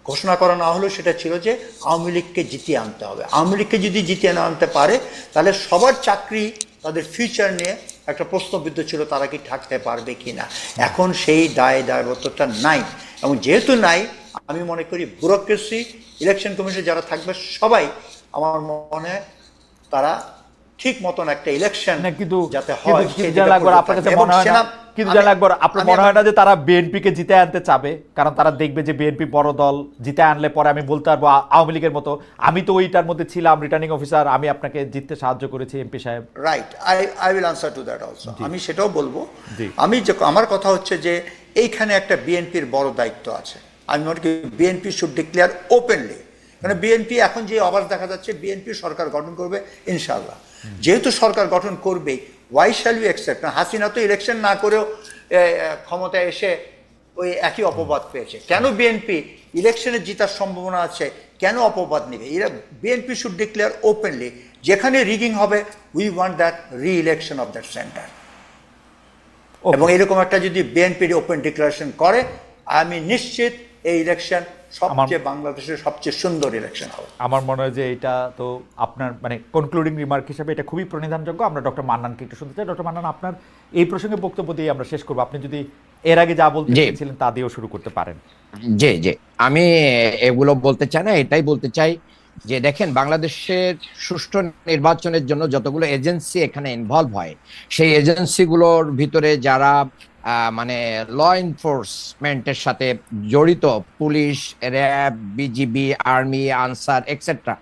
ঘোষণা করা না হলেও সেটা ছিল যে আওয়ামী লীগকে জিতিয়ে আনতে হবে। আওয়ামী লীগকে যদি জিতিয়ে না আনতে পারে তাহলে সবার চাকরি, তাদের ফিউচার নিয়ে একটা প্রশ্নবিদ্ধ ছিল, তারা কি থাকতে পারবে কি না। এখন সেই দায়বদ্ধতা নাই, এবং যেহেতু নাই আমি মনে করি ব্যুরোক্রেসি, ইলেকশন কমিশন যারা থাকবে সবাই আমার মনে হয় তারা ঠিক মতন একটা ইলেকশন যাতে হয়। কিন্তু জানা আকবর, আপনার মনে হয় না যে তারা বিএনপিকে জিতে আনতে চাবে? কারণ তারা দেখবে যে বিএনপি বড় দল, জিতে আনলে পরে আমি বলতে পারবো আওয়ামী লীগের মতো আমি তো ওইটার মধ্যে ছিলাম, রিটার্নিং অফিসার, আমি আপনাকে জিততে সাহায্য করেছি এমপি সাহেব। Right, I will answer to that also. আমি সেটাও বলবো। আমার কথা হচ্ছে যে এইখানে একটা বিএনপির বড় দায়িত্ব আছে। আমি মনে করি বিএনপি শুড ডিক্লেয়ার ওপেনলি, মানে বিএনপি এখন যে আওয়াজ দেখা যাচ্ছে বিএনপি সরকার গঠন করবে ইনশাআল্লাহ। যেহেতু সরকার গঠন করবে, ওয়াই শ্যাল ইউ অ্যাকসেপ্ট? না, হাসিনা তো ইলেকশন না করেও ক্ষমতায় এসে ওই একই অপবাদ পেয়েছে। কেন বিএনপি ইলেকশনে জেতার সম্ভাবনা আছে, কেন অপবাদ নেবে? এরা বিএনপি শুড ডিক্লেয়ার ওপেনলি, যেখানে রিগিং হবে উই ওয়ান্ট দ্যাট রি ইলেকশন অফ দ্যাট সেন্টার। এবং এরকম একটা যদি বিএনপির ওপেন ডিক্লারেশন করে, আমি নিশ্চিত এই ইলেকশন সবচেয়ে বাংলাদেশের সবচেয়ে সুন্দর ইলেকশন হবে। আমার মনে হয় যে এটা তো আপনার মানে কনক্লুডিং রিমার্ক হিসেবে এটা খুবই প্রণিধানযোগ্য। আমরা ডক্টর মান্নানকে একটু শুনতে চাই। ডক্টর মান্নান, আপনার এই প্রসঙ্গে বক্তব্য দিয়ে আমরা শেষ করবো। আপনি যদি এর আগে যা বলতে চেয়েছিলেন তা দিয়েও শুরু করতে পারেন। জি জি, আমি এগুলো বলতে চাই না, এটাই বলতে চাই যে দেখেন, বাংলাদেশের সুষ্ঠু নির্বাচনের জন্য যতগুলো এজেন্সি এখানে ইনভলভ হয়, সেই এজেন্সিগুলোর ভিতরে যারা মানে ল এনফোর্সমেন্টের সাথে জড়িত, police, RAB, BGB, army, answer etcetera,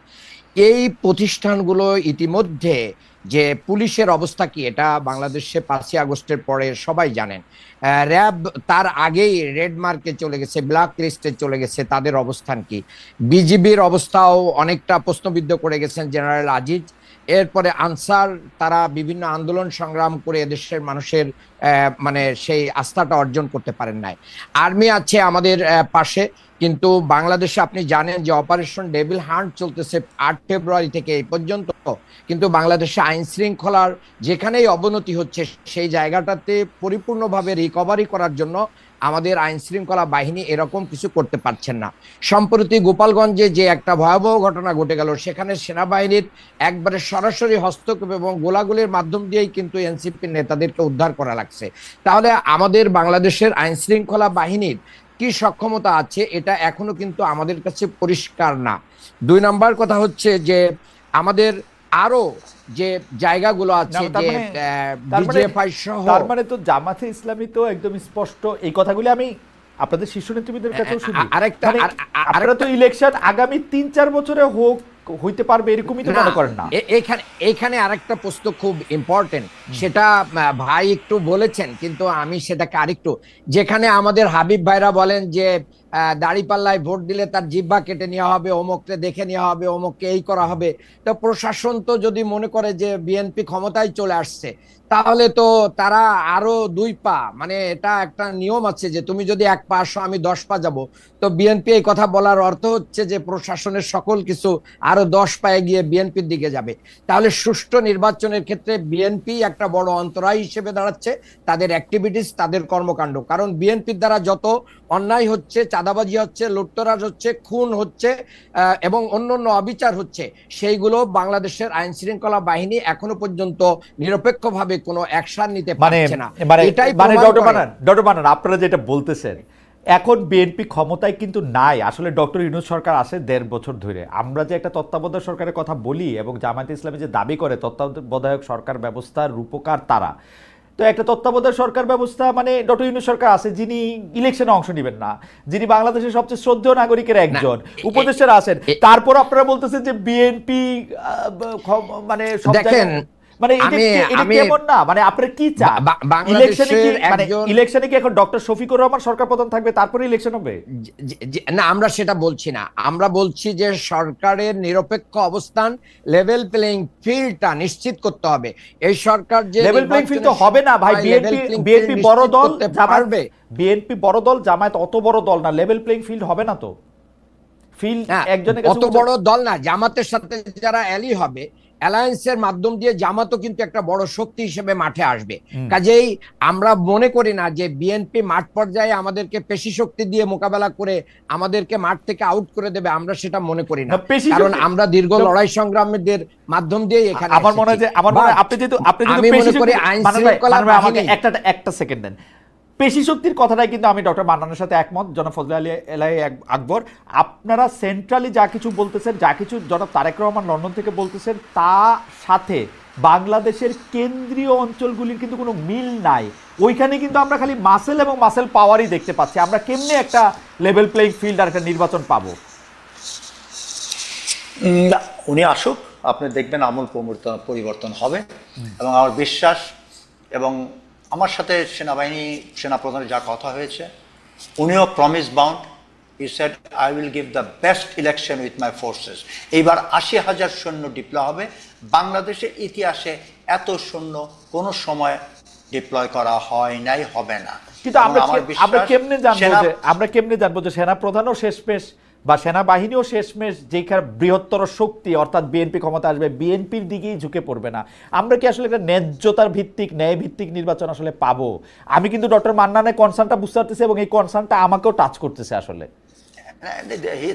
এই প্রতিষ্ঠানগুলো ইতিমধ্যে যে পুলিশের অবস্থা কি এটা বাংলাদেশে 5ই আগস্টের পরে সবাই জানেন। র্যাব তার আগেই রেড মার্কে চলে গেছে, ব্ল্যাক লিস্টে চলে গেছে, তাদের অবস্থান কি? বিজিবির অবস্থাও অনেকটা প্রশ্নবিদ্ধ করে গেছেন জেনারেল আজিজ। এরপরে আনসার, তারা বিভিন্ন আন্দোলন সংগ্রাম করে এদেশের মানুষের মানে সেই আস্থাটা অর্জন করতে পারেন নাই। আর্মি আছে আমাদের পাশে, কিন্তু বাংলাদেশে আপনি জানেন যে অপারেশন ডেভিল হান্ট চলতেছে 8 ফেব্রুয়ারি থেকে এই পর্যন্ত, কিন্তু বাংলাদেশে আইন শৃঙ্খলার যেখানেই অবনতি হচ্ছে সেই জায়গাটাতে পরিপূর্ণভাবে রিকভারি করার জন্য আমাদের আইন শৃঙ্খলা বাহিনী এরকম কিছু করতে পারছেন না। সম্প্রতি গোপালগঞ্জে যে একটা ভয়াবহ ঘটনা ঘটে গেল, সেখানে সেনাবাহিনীর একবারে সরাসরি হস্তক্ষেপ এবং গোলাগুলির মাধ্যম দিয়েই কিন্তু এনসিপির নেতাদেরকে উদ্ধার করা লাগছে। তাহলে আমাদের বাংলাদেশের আইন শৃঙ্খলা বাহিনীর কি সক্ষমতা আছে এটা এখনো কিন্তু আমাদের কাছে পরিষ্কার না। 2 নম্বর কথা হচ্ছে যে আমাদের আরো যে জায়গাগুলো আছে, যে বিজিএফআই সহ, তার মানে তো জামাতে ইসলামী তো একদম স্পষ্ট এই কথাগুলি আমি আপনাদের শীর্ষ নেতৃবৃন্দের কাছেও শুনি। আপনারা তো ইলেকশন আগামী 3-4 বছরে হইতে পারবে এরকমই তো মনে করেন না? এখানে আরেকটা প্রশ্ন খুব ইম্পর্টেন্ট, সেটা ভাই একটু বলেছেন, কিন্তু আমি সেটাকে আরেকটু, যেখানে আমাদের হাবিব ভাইরা বলেন যে দাড়িপাল্লায় ভোট দিলে তার জিহ্বা কেটে নেওয়া হবে, অমুককে দেখে নেওয়া হবে, অমুককে এই করা হবে, তো প্রশাসন তো যদি মনে করে যে বিএনপি ক্ষমতায় চলে আসছে, তাহলে তো তারা আরো 2 পা, মানে এটা একটা নিয়ম আছে যে তুমি যদি 1 পা আসো আমি 10 পা যাব, তো বিএনপি এই কথা বলার অর্থ হচ্ছে যে প্রশাসনের সকল কিছু আরো 10 পায়ে গিয়ে বিএনপির দিকে যাবে। তাহলে সুষ্ঠু নির্বাচনের ক্ষেত্রে বিএনপি একটা বড় অন্তরায় হিসেবে দাঁড়াচ্ছে, তাদের অ্যাক্টিভিটিস, তাদের কর্মকাণ্ড। কারণ বিএনপির দ্বারা যত অন্যায় হচ্ছে, চাঁদাবাজি হচ্ছে, লুটতরাজ হচ্ছে, খুন হচ্ছে এবং অন্যান্য অবিচার হচ্ছে, সেইগুলো বাংলাদেশের আইন শৃঙ্খলা বাহিনী এখনো পর্যন্ত নিরপেক্ষভাবে কোনো অ্যাকশন নিতে পারছে না। এটাই ডক্টর মান্নান, আপনারা যেটা বলতেছেন, এখন বিএনপি ক্ষমতায় কিন্তু নাই। আসলে ডক্টর ইউনূস সরকার আসে 1.5 বছর ধরে। আমরা যে একটা তত্ত্বাবধায়ক সরকারের কথা বলি এবং জামায়াতে ইসলামী যে দাবি করে তত্ত্বাবধায়ক সরকার ব্যবস্থার রূপকার তারা, তো একটা তত্ত্বাবধায়ক সরকার ব্যবস্থা মানে ডক্টর ইউনূস সরকার আছে যিনি ইলেকশনে অংশ নেবেন না, যিনি বাংলাদেশের সবচেয়ে শ্রদ্ধেয় নাগরিকের একজন, উপদেষ্টারা আছেন, তারপর আপনারা বলতেছেন যে বিএনপি মানে সব দেখেন, মানে এটা কেমন না? মানে আপনারা কি চান? ইলেকশনে কি এখন ডক্টর শফিকুর রহমান সরকার প্রধান থাকবে তারপরে ইলেকশন হবে? না, আমরা সেটা বলছি না। আমরা বলছি যে সরকারের নিরপেক্ষ অবস্থান, লেভেল প্লেইং ফিল্ডটা নিশ্চিত করতে হবে। এই সরকার যে লেভেল প্লেইং ফিল্ড তো হবে না ভাই। বিএনপি বড় দল, বিএনপি বড় দল, জামায়াত অত বড় দল না, লেভেল প্লেইং ফিল্ড হবে না তো। ফিল্ড একজনের কাছে অত বড় দল না, জামাতের সাথে যারা অ্যালি হবে, অ্যালায়েন্সের মাধ্যম দিয়ে জামাতও কিন্তু একটা বড় শক্তি হিসেবে মাঠে আসবে। কাজেই আমরা মনে করি না যে বিএনপি মাঠ পর্যায়ে আমাদেরকে পেশি শক্তি দিয়ে মোকাবেলা করে আমাদেরকে মাঠ থেকে আউট করে দেবে, আমরা সেটা মনে করি না। কারণ আমরা দীর্ঘ লড়াই সংগ্রামীদের মাধ্যম দিয়ে এখানে আমার মনে হয় যে আপনি যেহেতু আমি মনে করি আইন শৃঙ্খলা আমাকে একটা সেকেন্ড দেন। পেশি শক্তির কথাটাই কিন্তু আমি ডক্টর মান্নানের সাথে একমত, জনাব ফজলে আলী এলাহি আকবর। আপনারা সেন্ট্রালি যা কিছু বলতেছেন, যা কিছু জনাব তারেক রহমান লন্ডন থেকে বলতেছেন, তার সাথে বাংলাদেশের কেন্দ্রীয় অঞ্চলগুলির কিন্তু কোনো মিল নাই। ওইখানে কিন্তু আমরা খালি মাসেল এবং মাসেল পাওয়ারই দেখতে পাচ্ছি। আমরা কেমনে একটা লেভেল প্লেইং ফিল্ড আর একটা নির্বাচন পাবো? উনি আসুক, আপনি দেখবেন আমূল পরিবর্তন হবে। এবং আমার বিশ্বাস, এবং আমার সাথে সেনাপ্রধানের যা কথা হয়েছে, উনিও promise bound. He said I will give the best election with my forces. এইবার 80,000 সৈন্য ডিপ্লয় হবে। বাংলাদেশের ইতিহাসে এত সৈন্য কোনো সময় ডিপ্লয় করা হয় নাই, হবে না। কিন্তু আমরা কেমনে জানবো যে সেনাপ্রধানও শেষমেশ বা সেনাবাহিনীও শেষমেশ যেখানে বৃহত্তর শক্তি অর্থাৎ বিএনপি ক্ষমতা আসবে, বিএনপির দিকেই ঝুঁকে পড়বে না? আমরা কি আসলে একটা ন্যায্যতার ভিত্তিক, ন্যায় ভিত্তিক নির্বাচন আসলে পাবো? আমি কিন্তু ডক্টর মান্নানের কনসার্নটা বুঝতে পারতেছি এবং এই কনসার্নটা আমাকেও টাচ করতেছে আসলে।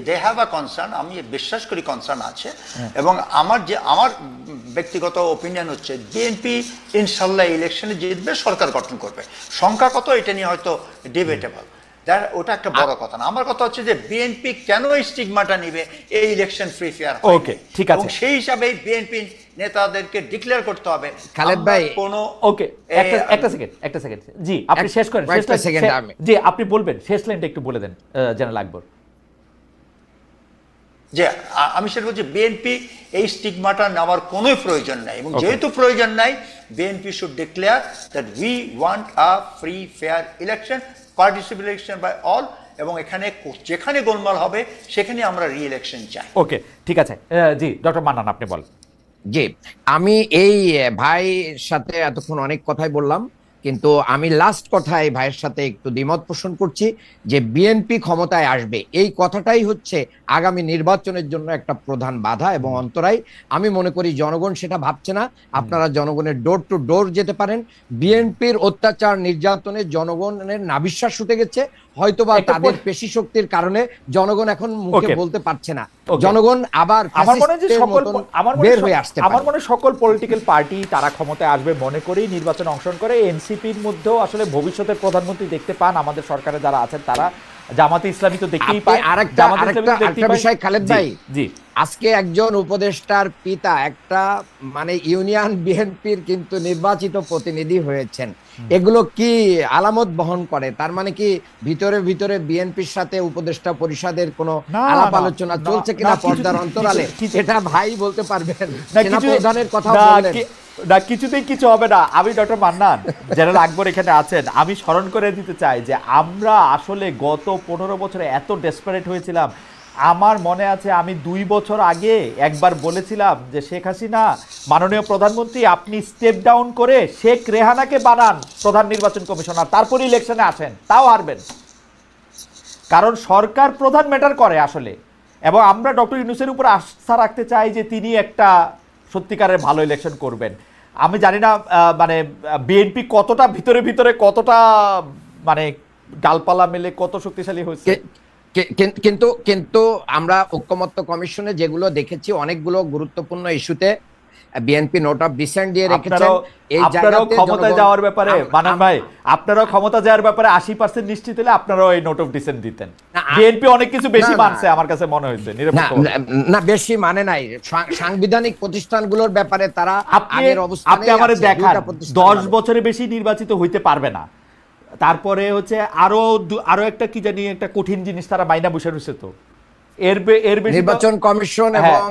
দে হ্যাভ আ কনসার্ন, আমি বিশ্বাস করি কনসার্ন আছে। এবং আমার ব্যক্তিগত ওপিনিয়ন হচ্ছে বিএনপি ইনশাল্লাহ ইলেকশনে জিতবে, সরকার গঠন করবে। সংখ্যা কত এটা নিয়ে হয়তো ডিবেটেবল, ওটা একটা বড় কথা না। আমার কথা হচ্ছে যে বিএনপি কেন এই স্টিগমাটা নিবে এই ইলেকশন ফ্রি ফেয়ার? ওকে, ঠিক আছে। এবং সেই হিসাবে বিএনপি নেতাদেরকে ডিক্লেয়ার করতে হবে। খালেদ ভাই, ওকে, একটা সেকেন্ড জি, আপনি শেষ করেন। জি, আপনি বলবেন, শেষ লাইনটা একটু বলে দেন জেনারেল আকবর। যে আমি সেটা বলছি, বিএনপি এই স্টিগমাটা নেওয়ার কোনো প্রয়োজন নাই। এবং যেহেতু প্রয়োজন নাই, BNP should declare that we want a free fair election, participation by all, এবং এখানে যেখানে গোলমাল হবে সেখানে আমরা রি ইলেকশন চাই। ওকে, ঠিক আছে। জি ডক্টর মান্নান, আপনি বলেন। জি, আমি এই ভাইয়ের সাথে এতক্ষণ অনেক কথাই বললাম, কিন্তু আমি লাস্ট কথায় ভাইয়ের সাথে একটু দ্বিমত পোষণ করছি যে বিএনপি ক্ষমতায় আসবে, এই কথাটাই হচ্ছে আগামী নির্বাচনের জন্য একটা প্রধান বাধা এবং অন্তরায়। আমি মনে করি জনগণ সেটা ভাবছে না। আপনারা জনগণের ডোর টু ডোর যেতে পারেন। বিএনপির অত্যাচার নির্যাতনে জনগণের নাবিশ্বাস উঠে গেছে, হয়তোবা তাদের পেশি শক্তির কারণে জনগণ এখন মুখে বলতে পারছে না। জনগণ আবার আমার মনে হয় সকল পলিটিক্যাল পার্টি তারা ক্ষমতায় আসবে মনে করেই নির্বাচনে অংশগ্রহণ করে। এনসিপির মধ্যেও আসলে ভবিষ্যতের প্রধানমন্ত্রী দেখতে পান আমাদের সরকারে যারা আছেন তারা। জামাতে ইসলামী তো দেখতেই পায়। আরেকটা বিষয় খালেদ ভাই, জি, আজকে একজন উপদেষ্টার পিতা একটা মানে ইউনিয়ন বিএনপির কিন্তু নির্বাচিত প্রতিনিধি হয়েছেন। এগুলো কি আলামত বহন করে? তার মানে কি ভিতরে ভিতরে বিএনপির সাথে উপদেষ্টা পরিষদের কোনো আলাপ আলোচনা চলছে কিনা পর্দার অন্তরালে? এটা ভাই বলতে পারবেন। সেনাপ্রধানের কথা বললেন না, কিছুতেই কিছু হবে না। আমি ডক্টর মান্নান, জেনারেল আকবর এখানে আছেন, আমি স্মরণ করে দিতে চাই যে আমরা আসলে গত 15 বছরে এত ডেসপারেট হয়েছিলাম। আমার মনে আছে আমি 2 বছর আগে একবার বলেছিলাম যে শেখ হাসিনা মাননীয় প্রধানমন্ত্রী, আপনি স্টেপ ডাউন করে শেখ রেহানাকে বানান প্রধান নির্বাচন কমিশনার, তারপরে ইলেকশনে আসেন, তাও হারবেন। কারণ সরকার প্রধান ম্যাটার করে আসলে। এবং আমরা ডক্টর ইউনূসের উপর আস্থা রাখতে চাই যে তিনি একটা সত্যিকারের ভালো ইলেকশন করবেন। আমি জানি না মানে বিএনপি কতটা ভিতরে ভিতরে কতটা মানে ডালপালা মেলে কত শক্তিশালী হয়েছে। কিন্তু আমরা ঐক্যমত্য কমিশনে যেগুলো দেখেছি, অনেকগুলো গুরুত্বপূর্ণ ইস্যুতে বিএনপি নোট অফ ডিসেন্ট দিয়ে রেখেছেন। এই আপনারাও জায়গাতে ক্ষমতায় যাওয়ার ব্যাপারে মানান ভাই, আপনারাও ক্ষমতা যাওয়ার ব্যাপারে 80% নিশ্চিত হলে আপনারাও এই নোট অফ ডিসেন্ট দিতেন। বিএনপি অনেক কিছু বেশি মানছে আমার কাছে মনে হয়েছে। না বেশি মানে নাই, সাংবিধানিক প্রতিষ্ঠানগুলোর ব্যাপারে তারা আগের অবস্থানে। আপনি আমারে দেখান 10 বছরের বেশি নির্বাচিত হইতে পারবে না, তারপরে হচ্ছে আরো একটা কি জানি একটা কঠিন জিনিস তারা মাইনা বসে রয়েছে। তো এর বেশি নির্বাচন কমিশন এবং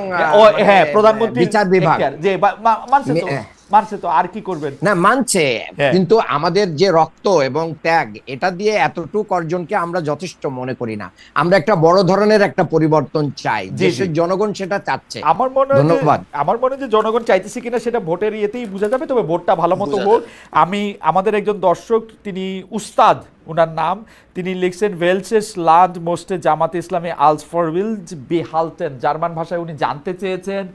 প্রধানমন্ত্রী বিচার বিভাগ যে মানছে তো আর কি করবেন না, মানছে। কিন্তু আমাদের যে রক্ত এবং ত্যাগ, এটা দিয়ে এতটুকু অর্জনকে আমরা যথেষ্ট মনে করি না। আমরা একটা বড় ধরনের একটা পরিবর্তন চাই, দেশের জনগণ সেটা চাচ্ছে। আমার মনে হয় যে জনগণ চাইতেছে কিনা সেটা ভোটের ইয়েতেই বোঝা যাবে। তবে ভোটটা ভালো মতো হোক। আমাদের একজন দর্শক, তিনি উস্তাদ, ওনার নাম, তিনি লিখছেন ওয়েলসেস লান্ড মোস্টে জামাতে ইসলামী আলস ফর উইলজ বিহালতেন। জার্মান ভাষায় উনি জানতে চেয়েছেন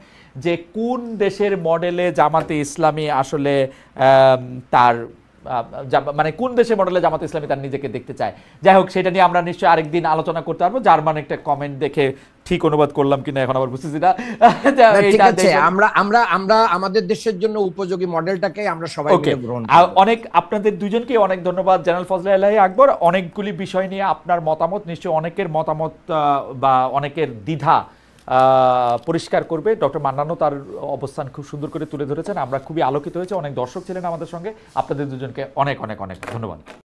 যে কোন দেশের মডেলে জামাতে ইসলামী আসলে তার মানে কোন দেশের মডেলে জামাতে ইসলামী তার নিজেকে দেখতে চায়। যাই হোক, সেটা নিয়ে আমরা নিশ্চয়ই আরেকদিন আলোচনা করতে পারবো। জার্মান একটা কমেন্ট দেখে ঠিক অনুবাদ করলাম কিনা এখন আবার বুঝতেছি না। ঠিক আছে, আমরা আমাদের দেশের জন্য উপযোগী মডেলটাকে আমরা সবাই মিলে গ্রহণ করব। অনেক আপনাদের দুজনকে অনেক ধন্যবাদ। জেনারেল ফজলে এলাহি আকবর, অনেকগুলি বিষয় নিয়ে আপনার মতামত নিশ্চয়ই অনেকের মতামত বা অনেকের দ্বিধা পরিষ্কার করবে। ডক্টর মান্নানও তার অবস্থান খুব সুন্দর করে তুলে ধরেছেন। আমরা খুবই আলোকিত হয়েছে। অনেক দর্শক ছিলেন আমাদের সঙ্গে। আপনাদের দুজনকে অনেক অনেক অনেক ধন্যবাদ।